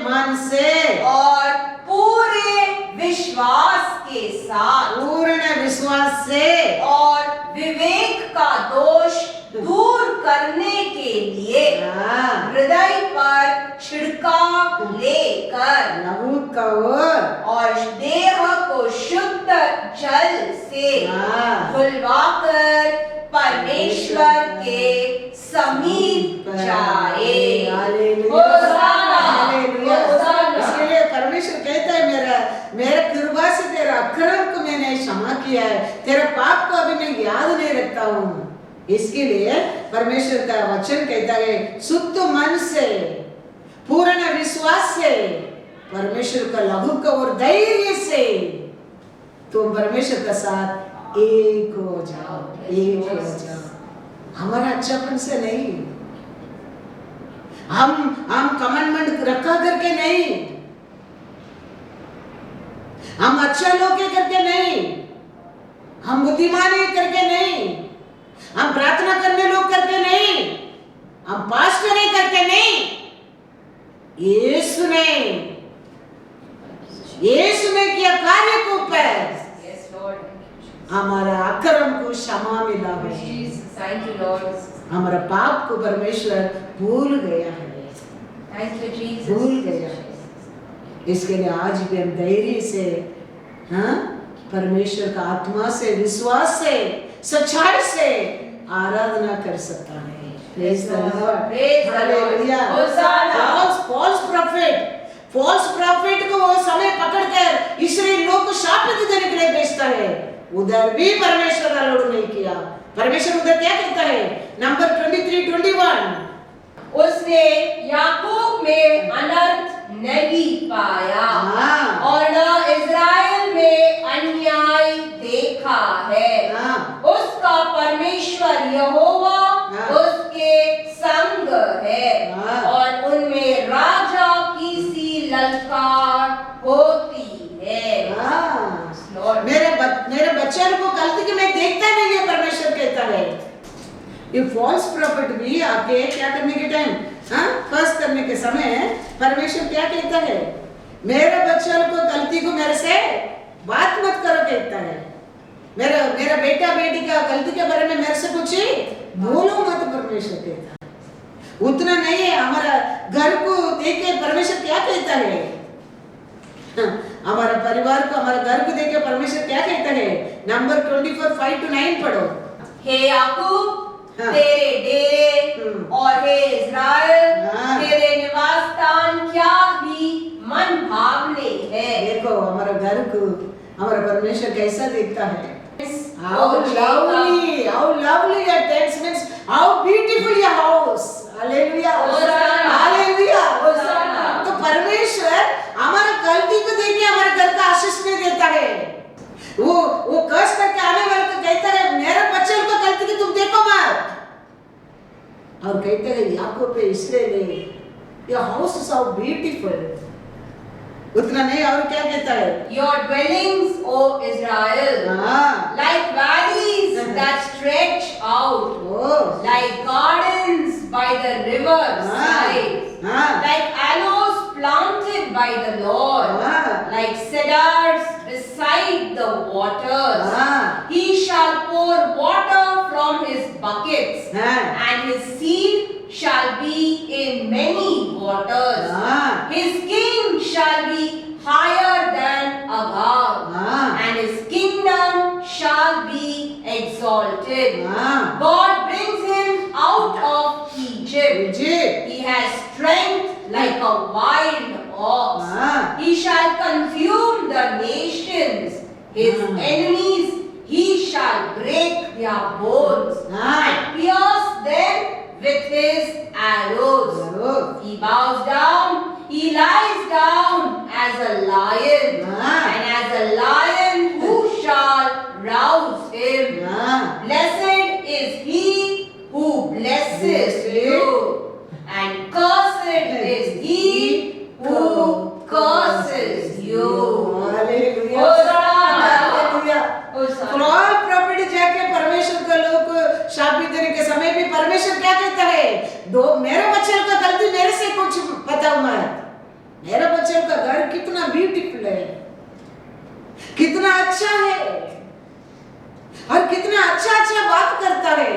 मन से और पूरे विश्वास के साथ पूर्ण विश्वास से और विवेक का दोष दूर करने के लिए हाँ। हृदय पर छिड़काव लेकर लहू का और देह को शुद्ध जल से हाँ। धुलवाकर परमेश्वर के समीप जाए। होशाना, होशाना। इसलिए परमेश्वर कहता है मेरा कृपा से तेरा अक्रम को मैंने क्षमा किया है, तेरा पाप को अभी मैं याद नहीं रखता हूँ। इसके लिए परमेश्वर का वचन कहता है शुद्ध मन से पूर्ण विश्वास से परमेश्वर का लहू का और धैर्य से तुम परमेश्वर का साथ एक हो जाओ, एक हो जाओ। हमारा अच्छापन से नहीं, हम कमांडमेंट रखा करके नहीं, हम अच्छा लोग करके नहीं, हम बुद्धिमानी करके नहीं, हम प्रार्थना करने लोग करके नहीं, हम पास्टर करके नहीं। यीशु ने किया कार्य को ऊपर हमारा अक्रम को क्षमा मिला है, हमारा पाप को परमेश्वर भूल गया है, भूल गया है। इसके लिए आज भी हम धैर्य से हाँ परमेश्वर का आत्मा से विश्वास से सच्चाई से आराधना कर सकता है। फॉल्स प्रॉफिट को वो समय पकड़कर इस्राएल लोग को शाप देने के लिए भेजता है। उधर भी परमेश्वर अलाउड नहीं किया। परमेश्वर उधर क्या कहता है? नंबर 23-21 उसने याकूब में अनर्थ नहीं पाया और न इज़राइल में अन्याय देखा है। उसका परमेश्वर यहोवा उसके संग है और उनमें राजा की सी ललकार होती है। मेरे बच्चे को गलती के मैं देखता नहीं है, परमेश्वर कहता है। ये फॉल्स प्रॉफिट भी आपके क्या करने के टाइम फर्स्ट करने के समय परमेश्वर क्या कहता है? मेरे बच्चों को गलती को मेरे से बात मत करो कहता है। मेरा बेटा बेटी का गलती के बारे में मेरे से कुछ बोलो मत, परमेश्वर कहता है। उतना नहीं है, हमारा घर को देख के परमेश्वर क्या कहता है? हमारा परिवार को, हमारा घर को देख के परमेश्वर क्या कहता है? नंबर 24:5-9 पढ़ो। हे याकूब तेरे डेरे और हे इज़राइल तेरे निवास स्थान क्या ही मन भावने हैं। देखो हमारा घर को हमारा परमेश्वर कैसा देखता है। How lovely your tents means how beautiful your house. Hallelujah. Hallelujah. तो परमेश्वर हमारा गलती को देख के हमारे घर का आशीष नहीं देता है। वो कर्ज करके आने वाले को कहता है मेरे बच्चे को गलती की तुम देखो मत। और कहते हैं याकूब पे इस्राएल your house is how beautiful. उतना नहीं, और क्या कहता है? Your dwellings, O Israel, like valleys that stretch out, like gardens by the river's side, like aloes planted by the Lord, like cedars beside the waters. He shall pour water from his buckets, and his seed shall be in many waters. His king shall be higher than Agag, and his kingdom shall be exalted. God brings him out of Egypt. He has strength like a wild ox. He shall consume the nations. His enemies he shall break their bones and pierce them with his arrows. He bows down, he lies down as a lion, and as a lion who shall rouse him. Blessed is he who blesses you. कितना beautiful है, कितना अच्छा है और कितना अच्छा अच्छा बात करता है।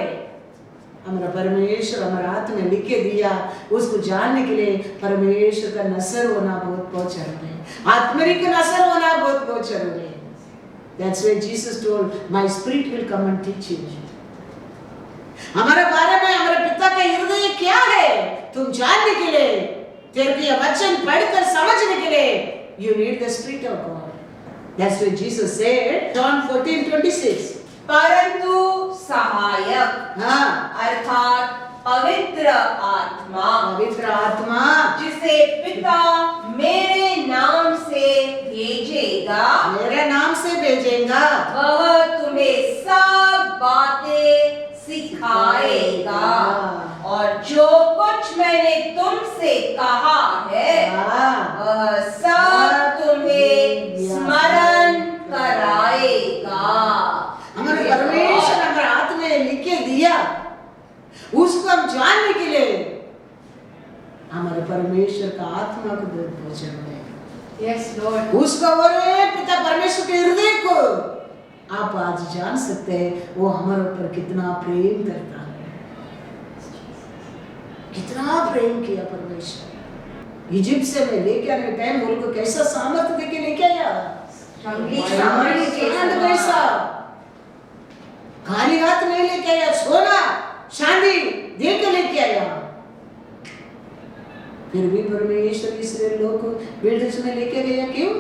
हमारा परमेश्वर हमारा हाथ में लिख के दिया, उसको जानने के लिए परमेश्वर का नजर होना बहुत जरूरी है, आत्मिक नजर होना बहुत जरूरी है। That's why Jesus told, my spirit will come and teach you. हमारे बारे में हमारे पिता का हृदय क्या है तुम जानने के लिए, तेरे को यह वचन पढ़कर समझने के लिए you need the spirit of God. That's why Jesus said, John 14:26. परंतु सहायक हाँ, अर्थात पवित्र आत्मा जिसे पिता मेरे नाम से भेजेगा, वह तुम्हें सब बातें सिखाएगा और जो कुछ मैंने तुमसे कहा है वह सब तुम्हें स्मरण कराएगा। हमारे परमेश्वर हमारे हाथ में लिख के दिया, उसको हम जानने के लिए हमारे परमेश्वर का आत्मा को दूध पहुंचाना है। Yes, Lord. उसको और पिता परमेश्वर के हृदय को आप आज जान सकते हैं, वो हमारे ऊपर कितना प्रेम करता है, कितना प्रेम किया परमेश्वर। इजिप्ट से मैं लेके आने टाइम उनको कैसा सामर्थ्य देके लेके आया, कैसा खाली हाथ नहीं लेके आया, सोना चांदी दे के लेके आया। फिर भी परमेश्वर इसराइल लोग को विल्डरनेस में लेके गया, क्यों?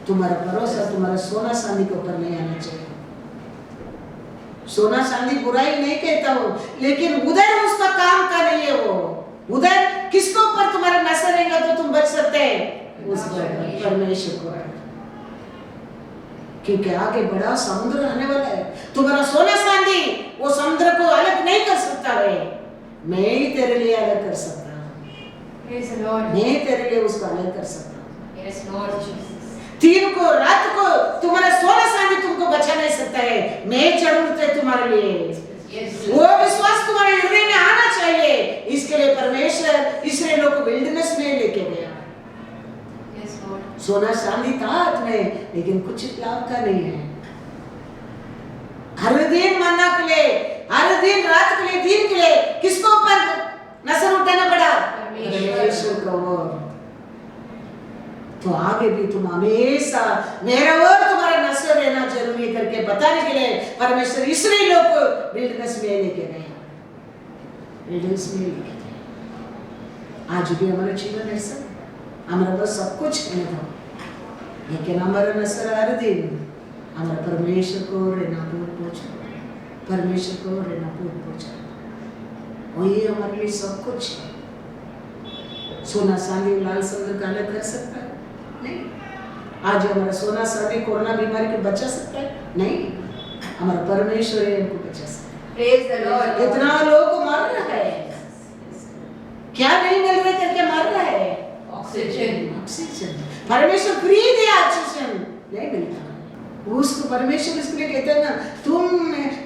तुम्हारा भरोसा तुम्हारा सोना चांदी के ऊपर नहीं आना चाहिए। सोना चांदी बुराई नहीं कहता हूं, लेकिन उधर उसका काम का नहीं है। वो उधर किसको ऊपर तुम्हारा नजर रहेगा तो तुम बच सकते हैं, उस परमेश्वर को, क्योंकि आगे बड़ा समुद्र आने वाला है। तुम्हारा सोना चांदी वो समुद्र को अलग नहीं कर सकता है, मैं ही तेरे लिए अलग कर सकता हूँ, मैं तेरे लिए उसको अलग कर सकता हूँ। दिन को रात को तुम्हारा सोना चांदी तुमको बचा नहीं सकता है, मैं जरूरत है तुम्हारे लिए। वो विश्वास तुम्हारे हृदय में आना चाहिए। इसके लिए परमेश्वर इसराइल लोगों को विल्डरनेस में लेके गया। सोना चांदी था हाथ में, लेकिन कुछ लाभ का नहीं है। हर दिन मन्ना के लिए, हर दिन रात के लिए, दिन के लिए किसको ऊपर नजर उठाना पड़ा? परमेश्वर को। तो आगे भी तुम हमेशा मेरा और तुम्हारा नजर रहना जरूरी करके बताने के लिए परमेश्वर इसराइल लोगों को विल्डरनेस में लेके गए, विल्डरनेस में लेके गए। आज भी हमारा जीवन ऐसा, हमारा पास सब कुछ है था, लेकिन हमारा नजर हर दिन हमारा परमेश्वर को रहना पहुंचा, परमेश्वर को रहना पहुंचा, वही हमारे लिए सब कुछ है। सोना चांदी लाल समुद्र का अलग कर सकता है? नहीं। आज हमारा सोना चांदी कोरोना बीमारी को बचा सकता है? नहीं। हमारा परमेश्वर है इनको बचा सकता है। Praise the Lord. कितना लोग मर रहा है, क्या नहीं मिल रहा करके मर रहा है? ऑक्सीजन परमेश्वर फ्री दे, ऑक्सीजन नहीं मिलता। उसको परमेश्वर इसके लिए कहते हैं ना, तुम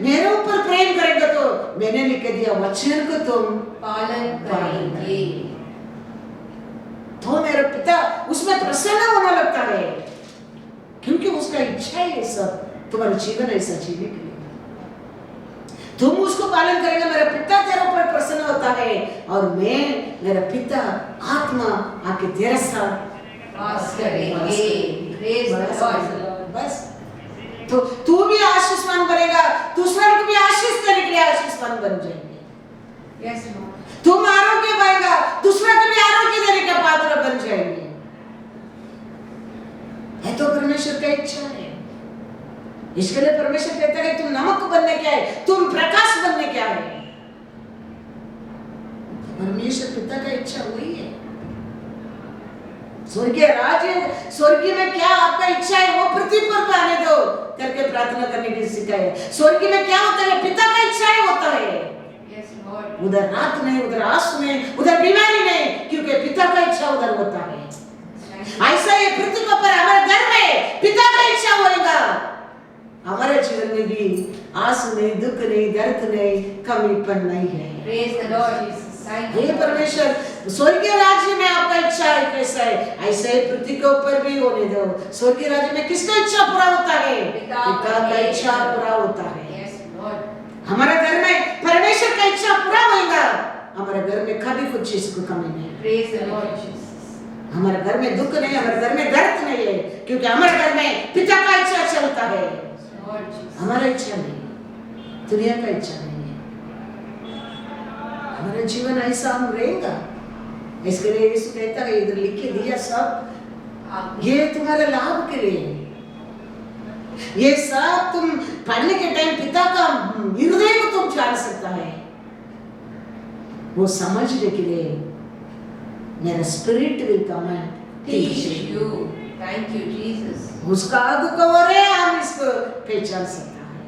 मेरे ऊपर प्रेम करेंगे तो मैंने लिख के दिया वचन को तुम पालन करेंगे तो मेरा पिता उसमें प्रसन्न होने लगता है, क्योंकि उसका इच्छा है सब तुम्हारा जीवन ऐसा जीने के लिए। तुम उसको पालन करेंगे, मेरा पिता तेरे ऊपर प्रसन्न होता है और मैं मेरा पिता आत्मा आके तेरे साथ वास करेंगे। बस तो तू भी आशीषवान बनेगा, दूसरों को भी आशीष देने के लिए आशीषवान बन जाएंगे। Yes, Lord. तुम आरोग्य पाएगा, दूसरों को भी आरोग्य देने का पात्र बन जाएंगे। है तो परमेश्वर का इच्छा है। इसके लिए परमेश्वर कहता है तुम नमक बनने क्या है, तुम प्रकाश बनने क्या है। परमेश्वर पिता का इच्छा वही है। स्वर्गीय राज्य, स्वर्गीय में क्या आपका इच्छा है वो पृथ्वी पर आने दो करके प्रार्थना करने की सिखाए। स्वर्गीय में क्या होता है, पिता का इच्छा है होता है। उधर रात नहीं, उधर आंसू नहीं, उधर बीमारी नहीं, क्योंकि पिता का इच्छा उधर होता है। ऐसा ये पृथ्वी पर हमारे घर में पिता का इच्छा होएगा, हमारे जीवन में भी आंसू नहीं, दुख नहीं, दर्द नहीं, कमीपन नहीं है। Praise the Lord Jesus. हे परमेश्वर, स्वर्गीय राज्य में आपका इच्छा है कैसा जैसा है ऐसा ही पृथ्वी के ऊपर भी होने दो। स्वर्गीय राज्य में किसका इच्छा पूरा होता है? पिता का इच्छा पूरा होता है। हमारे घर में परमेश्वर का इच्छा पूरा होगा। हमारे घर में कभी कुछ चीज को कमी नहीं। हमारे घर में दुख नहीं, हमारे घर में दर्द नहीं है, क्योंकि हमारे घर में पिता का इच्छा चलता है। हमारा इच्छा नहीं, दुनिया का इच्छा नहीं है। हमारा जीवन ऐसा हम रहेगा। इसके लिए यीशु कहता है, इधर लिख के दिया सब ये तुम्हारे लाभ के लिए। ये सब तुम पढ़ने के टाइम पिता का हृदय को तुम जान सकता है, वो समझने के लिए मेरा spirit will come and teach you. Thank you Jesus. उसका आगू कवर है, हम इसको पहचान सकता है।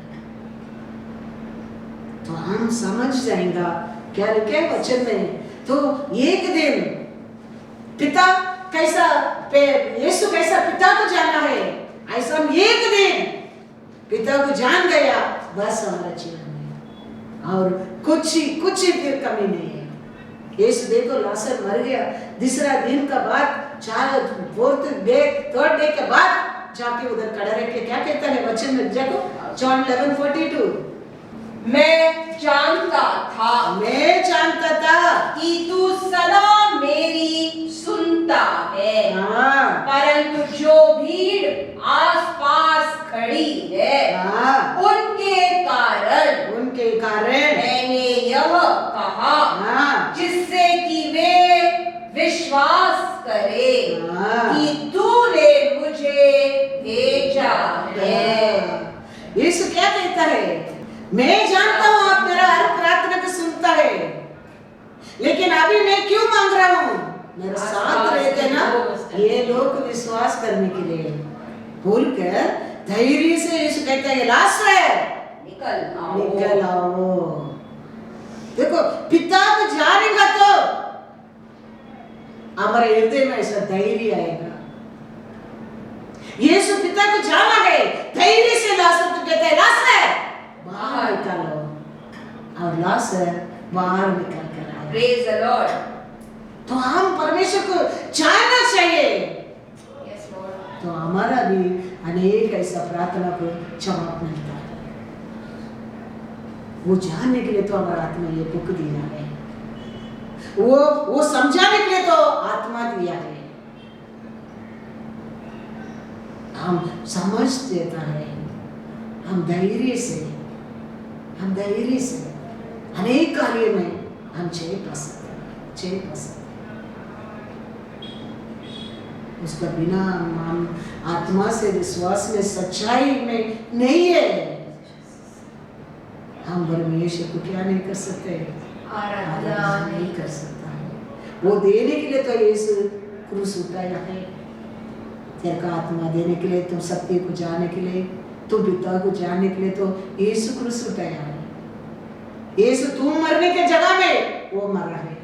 तो हम समझ जाएंगा क्या लिखे वचन में। तो एक दिन पिता कैसा, यीशु कैसा पिता को जाना है, ऐसा हम एक दिन पिता को जान गया, बस हमारा जीवन में और कुछ ही फिर कमी नहीं है। यीशु देखो लाजर मर गया, दूसरा दिन का बाद, थर्ड डे के बाद जाके उधर खड़ा रह के क्या कहता है वचन में, देखो जॉन 11:42। मैं जानता था कि तू सदा मेरी सुनता है, परंतु जो भीड़ आसपास खड़ी है उनके कारण मैंने यह कहा, जिससे कि वे विश्वास करे कि तूने मुझे भेजा है। यीशु क्या कहता है? मैं जानता हूँ आप मेरा हर प्रार्थना को सुनता है, लेकिन अभी मैं क्यों मांग रहा हूँ? मेरे साथ रहते ना ये लोग विश्वास करने के लिए बोलकर धैर्य से यीशु कहता है लाजर निकल आओ। देखो पिता को जानेगा तो हमारे हृदय में ऐसा धैर्य आएगा। यीशु पिता को जाना है, धैर्य से लाजर को कहता है लाजर बाहर निकालो, और लाजर बाहर निकल कर आया। Praise the Lord. तो हम परमेश्वर को जानना चाहिए। Yes Lord. तो हमारा भी अनेक ऐसा प्रार्थना को जवाब मिलता है। वो जानने के लिए तो हमारा आत्मा ये बुक दिया है, वो समझाने के लिए तो आत्मा दिया है। हम समझ देता है, हम धैर्य से अनेक कार्य में हम जय पा सकते उसका बिना हम आत्मा से विश्वास में सच्चाई में नहीं है, हम परमेश्वर को क्या नहीं कर सकते? आराधना नहीं कर सकता है। वो देने के लिए तो यीशु क्रूस उठाया है, तेरे का आत्मा देने के लिए, तुम सत्य को जानने के लिए, तुम पिता को जानने के लिए तो यीशु क्रूस उठाया है। यीशु तुम मरने के जगह में वो मरा है,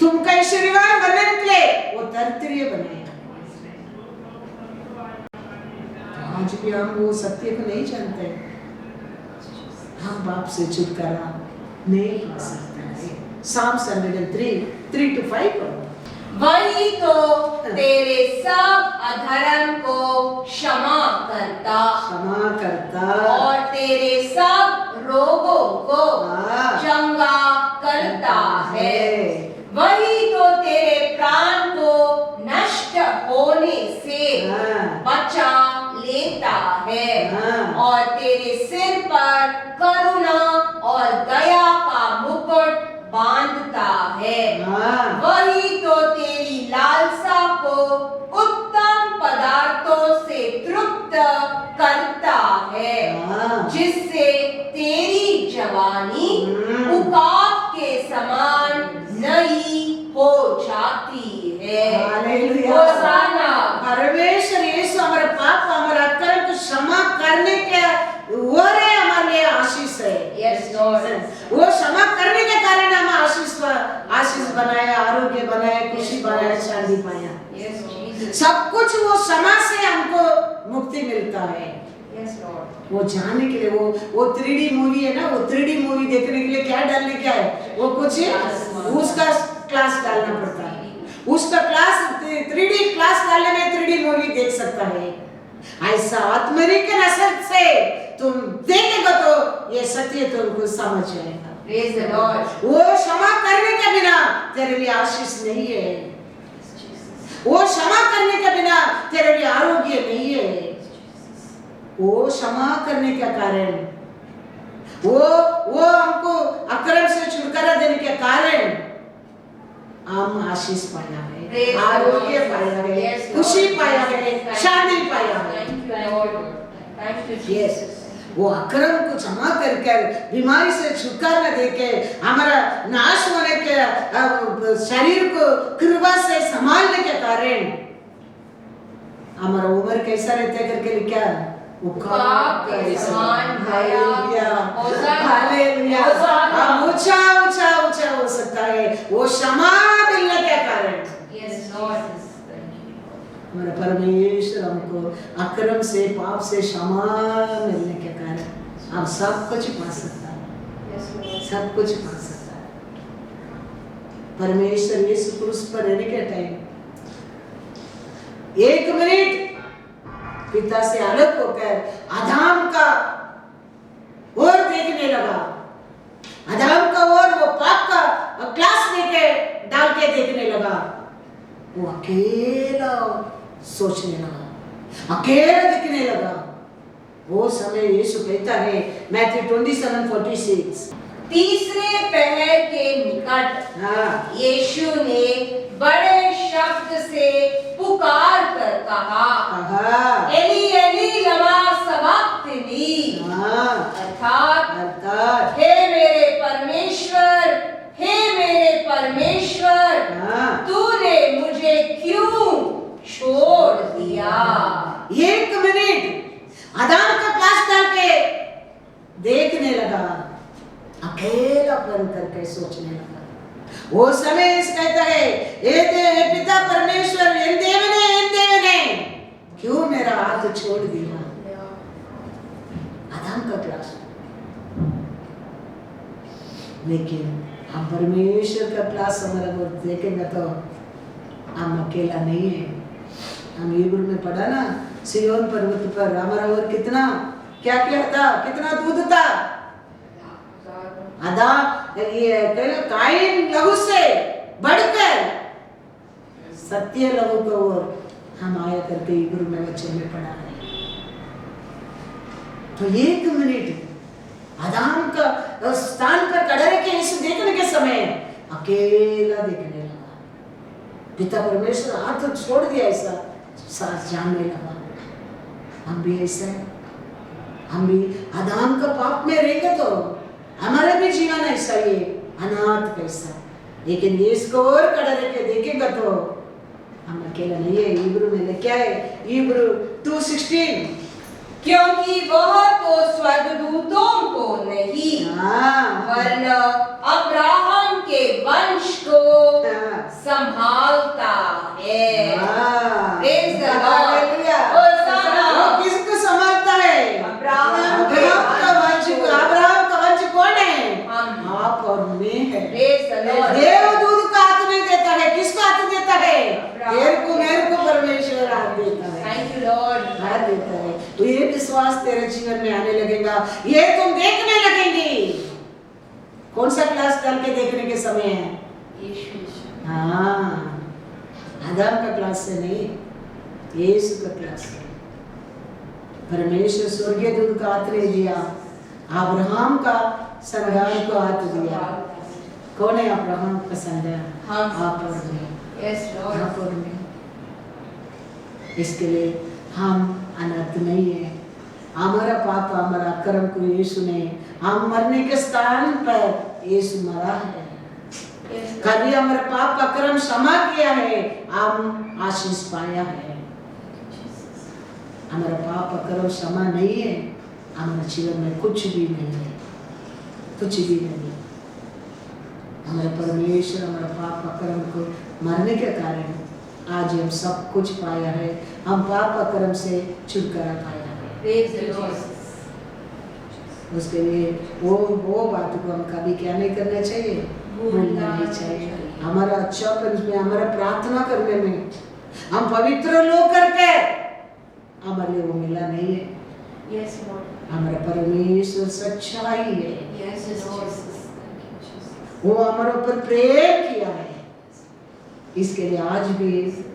तुम का ऐश्वर्यवान बनने के लिए वो दरिद्र बनाया। आज भी हम वो सत्य को नहीं जानते, हम बाप से छुटकारा नहीं पा सकते हैं। Psalms 103:3-5 वही तो तेरे सब अधर्म को क्षमा करता और तेरे सब रोगों को चंगा करता है। वही तो तेरे प्राण को नष्ट होने से बचा लेता है और तेरे सिर पर करुणा और दया का मुकुट बांधता है। वही तो तेरी लालसा को उत्तम पदार्थों से तृप्त करता है, जिससे तेरी जवानी उकाब के समान नई हो जाती है। होशाना। परमेश्वर यीशु हमारे पाप हमारे अक्कल को क्षमा करने के वो रे हमारे लिए आशीष है। Yes Lord. वो क्षमा करने के कारण हम आशीष बनाया, आरोग्य बनाया, खुशी बनाया, शांति पाया। Yes Jesus. सब कुछ वो क्षमा से हमको मुक्ति मिलता है। Yes Lord. वो जानने के लिए वो 3D मूवी है ना, वो 3D मूवी देखने के लिए क्या डालने क्या है, वो कुछ उसका क्लास डालना पड़ता है। उसका क्लास 3D ऐसा आत्मरी के नजर से तुम देखेगा तो ये सत्य तुमको समझ आएगा। Praise the Lord. वो क्षमा करने के बिना तेरे लिए आशीष नहीं है, वो क्षमा करने के बिना तेरे लिए आरोग्य नहीं है, वो क्षमा करने का कारण, वो हमको अक्रम से छुटकारा देने के कारण हम आशीष पाया है, आरोग्य पाया है, खुशी पाया है, शांति पाया है। Thank you, Lord. Thank you, Jesus. वो अक्रम को क्षमा कर बीमारी से छुटकारा देके हमारा नाश होने के शरीर को कृपा से संभालने के कारण हमारा उम्र कैसा रहता है करके लिखा, उकाब के समान हालेलुया, हालेलुया। हम ऊंचा ऊंचा ऊंचा हो सकता है वो क्षमा मिलने के कारण। Yes, Lord. हमारा परमेश्वर हमको अक्रम से पाप से क्षमा मिलने के कारण हम सब कुछ पा सकता है, सब कुछ पा सकता है। परमेश्वर यीशु क्रूस पर रहने के टाइम 1 मिनट पिता से अलग होकर आदाम का ओर देखने लगा, आदाम का ओर वो पाप का क्लास लेके डाल के देखने लगा, वो अकेला सोचने लगा, अकेला दिखने लगा। वो समय यीशु कहता है मैथ्यू 27:46, तीसरे पहर के निकट यीशु ने बड़े शब्द से पुकार कर कहा, एली एली लमा सबक्तनी, अर्थात हे मेरे परमेश्वर, हे मेरे परमेश्वर, तूने मुझे क्यों छोड़ दिया। 1 मिनट आदाम का क्लास डाल के देखने लगा, अकेलापन करके सोचने लगा। वो समय इस कहता है ए पिता परमेश्वर एन देवने क्यों मेरा हाथ छोड़ दिया। आदाम का क्लास, लेकिन हम परमेश्वर का क्लास हमारा देखेंगे तो हम अकेला नहीं है। हम इब्राहिम में पढ़ा ना, सिय्योन पर्वत पर हमारा और कितना क्या क्या था, कितना दूध था। कायिन लहू से बढ़कर सत्य लहू को और हम आया करके इब्राहिम में बच्चे में पढ़ा है। तो 1 मिनट आदाम का स्थान पर खड़ा रह के यीशु देखने के समय अकेला देखने लगा। पिता परमेश्वर हाथ छोड़ दिया, ऐसा सांस जानने लगा। हम भी ऐसा है, हम भी आदाम का पाप में रहेंगे तो हमारा भी जीवन ऐसा ही अनाथ कैसा, लेकिन इसको और खड़ा रह के देखेगा तो हम अकेला नहीं है। इब्राहिम में क्या है, इब्राहिम 2:16, क्योंकि वह तो स्वर्गदूतों को नहीं वरन अब्राहम के वंश को संभालता है। Praise the Lord. वो किसको संभालता है? अब्राहम का वंश कौन है? आप और मैं है। देवदूत का हाथ नहीं देता है, किसको हाथ देता है? तेरे को मेरे को परमेश्वर हाथ देता है। Thank you Lord. हाथ देता है। तो ये विश्वास तेरे जीवन में आने लगेगा, ये तुम देखने लगेंगी। कौन सा क्लास डाल के देखने के समय है? हाँ, आदम का क्लास से नहीं, यीशु का क्लास से। परमेश्वर स्वर्गीय दूत का हाथ नहीं दिया, अब्राहम का संतान को हाथ दिया। कौन है अब्राहम का संतान? आप और मैं। Yes Lord. आप और मैं। इसके लिए हम अनर्थ नहीं है। हमारा पाप हमारा अक्रम को यीशु ने, हम मरने के स्थान पर यीशु मरा है। कभी हमारा पाप अक्रम क्षमा किया है, हम आशीष पाया है। हमारा पाप अक्रम क्षमा नहीं है, हमारे जीवन में कुछ भी नहीं है, कुछ भी नहीं। हमारे परमेश्वर हमारा पाप अक्रम को मरने के कारण आज हम सब कुछ पाया है। हम पाप अक्रम से छुटकारा पाया है। Praise the Lord. उसके लिए वो बात को हम कभी क्या नहीं करना चाहिए, भूलना नहीं चाहिए। हमारा अच्छापन में, हमारा प्रार्थना करने में हम पवित्र लोग करके हमारे लिए वो मिला नहीं है। Yes, Lord. हमारा परमेश्वर सच्चाई है, Yes, Lord. Thank you, Jesus. वो हमारे ऊपर प्रेम किया है। इसके लिए आज भी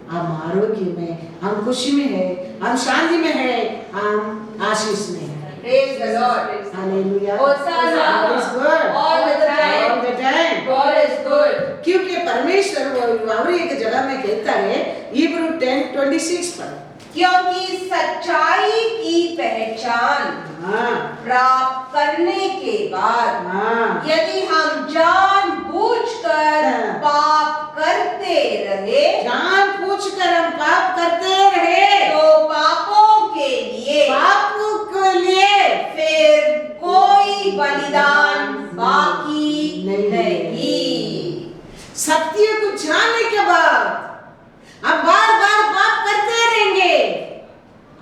हम आरोग्य में, हम खुशी में है, हम शांति में है, हम आशीष में है। Praise the Lord. Hallelujah. Hosanna. God is good. All the time. All the time. God is good. क्योंकि परमेश्वर वो और एक जगह में कहता है इब्रू 10:26 पर, क्योंकि सच्चाई की पहचान हाँ प्राप्त करने के बाद हाँ यदि हम जानबूझकर हाँ। पाप करते रहे जानबूझकर हम पाप करते रहे तो पापों के लिए फिर कोई बलिदान बाकी नहीं। सत्य को जानने के बाद हम बार बार पाप करते रहेंगे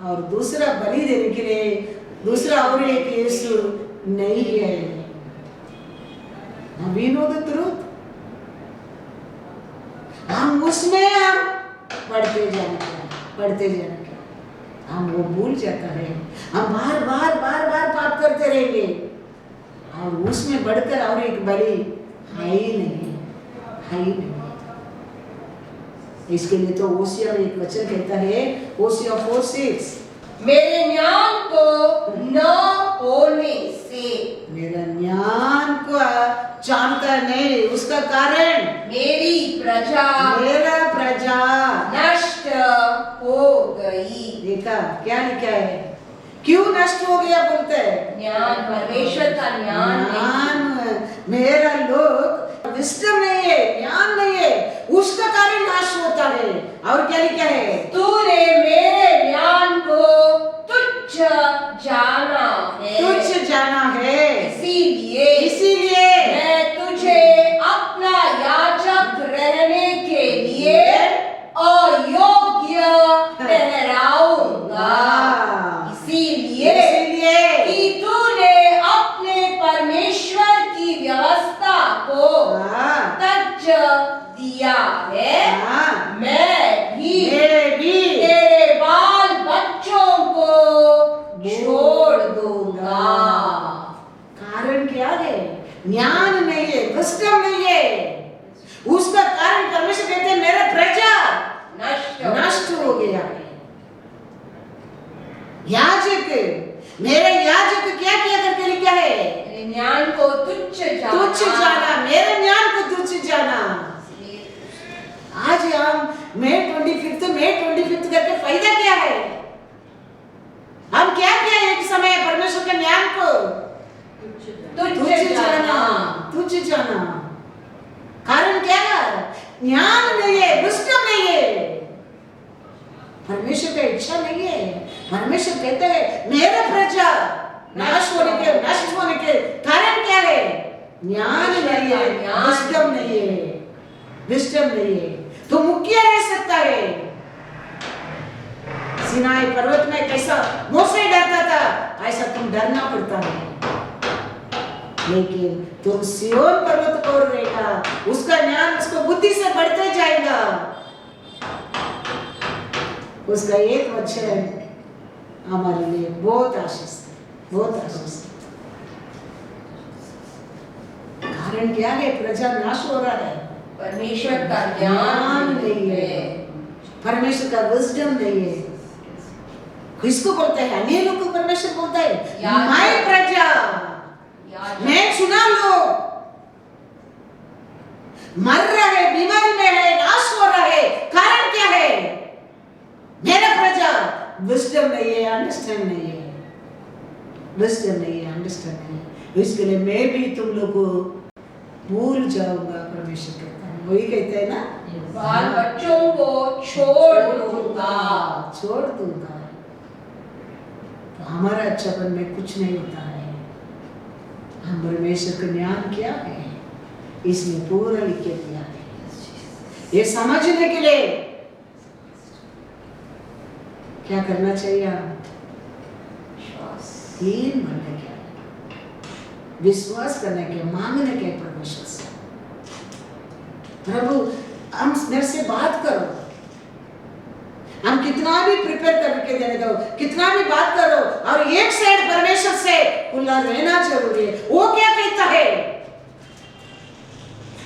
और दूसरा बलि देने के लिए दूसरा और एक यीशु नहीं है। We know the truth. हम उसमें हम पढ़ते जाएंगे, हम वो भूल जाता है, हम बार बार पाप करते रहेंगे और उसमें बढ़कर और एक बलि है ही नहीं। इसके लिए तो ओसिया में एक वचन कहता है, ओसिया 4:6, मेरे ज्ञान को न होने से मेरा ज्ञान को जानता नहीं, उसका कारण मेरी प्रजा नष्ट हो गई। देखा क्या लिखा है, क्यों नष्ट हो गया बोलते हैं, ज्ञान परमेश्वर का ज्ञान मेरा लोग विस्डम नहीं है, ज्ञान नहीं है, उसका कारण नाश होता है। और क्या लिखा है, तूने मेरे ज्ञान को तुच्छ जाना है, इसीलिए मैं तुझे अपना याजक रहने के लिए अयोग्य ठहराऊंगा। इसीलिए कि तूने अपने परमेश्वर की व्यवस्था को तज दिया है, मैं भी तेरे बाल बच्चों को छोड़ दूंगा। कारण क्या है, ज्ञान नहीं है, विस्डम नहीं है, उसका कारण परमेश्वर कहते हैं मेरा प्रजा नष्ट हो गया है। याजक, मेरे याजक क्या किया करके लिखा है, मेरे ज्ञान को तुच्छ जाना, मेरे ज्ञान को तुच्छ जाना। आज हम मई 25 करके फायदा क्या है, हम क्या किया एक समय परमेश्वर के ज्ञान को तुच्छ जाना। कारण क्या है, ज्ञान नहीं है, विस्डम नहीं है, परमेश्वर का इच्छा नहीं है। परमेश्वर कहते हैं मेरा प्रजा नष्ट होने के कारण क्या है, ज्ञान नहीं है, विस्डम नहीं है। तो मुक्तिया रह सकता है। सिनाई पर्वत में कैसा मोसे डरता था, ऐसा तुम डरना पड़ता है। लेकिन तुम सियोन पर्वत को रहेगा, उसका ज्ञान उसको बुद्धि से बढ़ते जाएगा। उसका एक वचन हमारे लिए बहुत आशीष है। कारण क्या है, प्रजा नाश हो रहा है, परमेश्वर का ज्ञान नहीं है, परमेश्वर का विजडम नहीं है। किसको बोलता है, अन्य लोग को परमेश्वर बोलता है मैं प्रजा, मैं चुना लोग मर रहे, बीमारी में है, नाश हो रहा है। कारण क्या है, मेरा प्रजा विजडम नहीं है, अंडरस्टैंड नहीं है। इसके लिए मैं भी तुम लोग को भूल जाऊंगा, परमेश्वर कहता है, वही कहते हैं ना, बाल बच्चों को छोड़ दूंगा। तो हमारा अच्छापन में कुछ नहीं होता है। हम परमेश्वर का ज्ञान क्या है, इसमें पूरा लिख के दिया है। ये समझने के लिए क्या करना चाहिए, तीन बनने के, विश्वास करने के, मांगने के परमेश्वर से, प्रभु हम मेरे से बात करो, हम कितना भी प्रिपेयर करके देने दो, कितना भी बात करो, और एक साइड परमेश्वर से खुला रहना जरूरी है। वो क्या कहता है,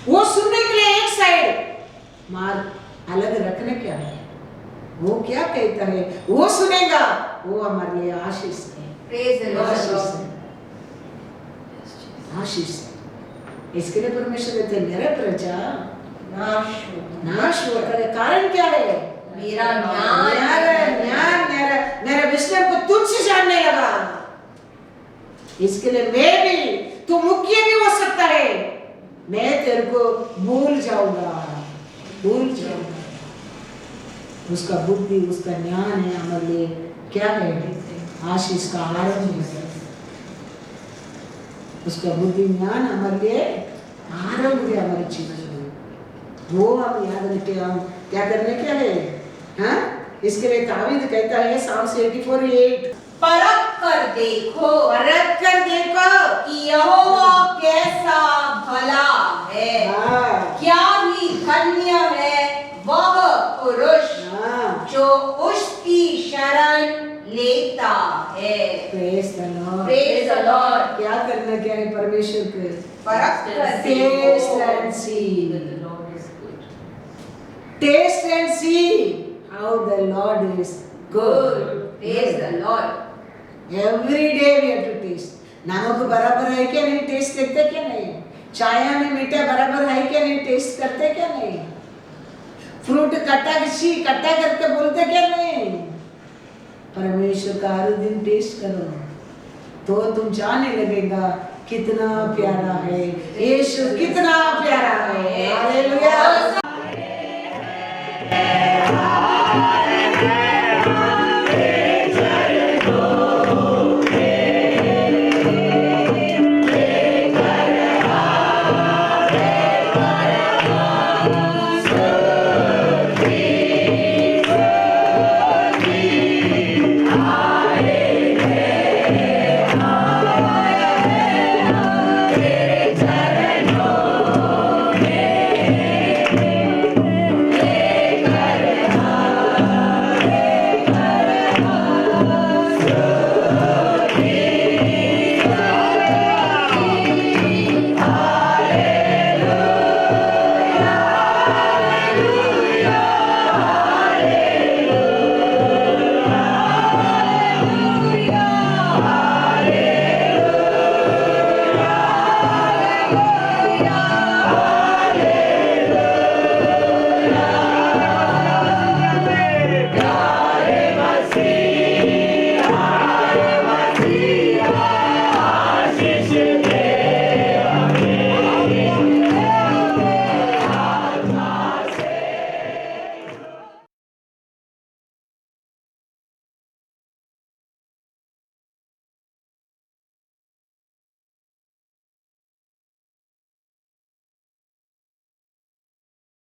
वो सुनने के लिए एक साइड मार्ग अलग रखने क्या है, वो क्या कहता है वो सुनेगा, वो हमारे लिए आशीष है। Praise the Lord. आशीष है, आशीष है। इसके लिए परमेश्वर कहते हैं मेरे प्रजा नाश हुआ करे। कारण क्या है, मेरा ज्ञान मेरा विस्मय को तुझसे जानने लगा। इसके लिए मैं भी, तू मुख्य भी हो सकता है, मैं तेरे को भूल जाऊंगा। उसका बुद्धि, उसका ज्ञान है हमारे लिए क्या है, आशीष का आरंभ है। उसका बुद्धि ज्ञान हमारे लिए आरंभ है हमारे जीवन में, वो हम याद रखे। हम क्या करने क्या है, हाँ? इसके लिए दाऊद कहता है Psalms 84:8, परख कर देखो कि यहोवा कैसा भला है, हाँ, क्या ही धन्य है वह पुरुष हाँ। जो उसकी शरण लेता है। Praise the Lord. Praise the Lord. क्या करना क्या है परमेश्वर के, परख कर Taste and see. Taste and see how the Lord is good. Praise the Lord. Every day we have to taste. नमक बराबर है क्या नहीं, टेस्ट करते क्या नहीं, चाय में मीठा बराबर है क्या नहीं, टेस्ट करते क्या नहीं, फ्रूट कट्टा करके बोलते क्या नहीं। परमेश्वर का हर दिन टेस्ट करो तो तुम जाने लगेगा कितना प्यारा है यीशु, कितना प्यारा है। हालेलुया।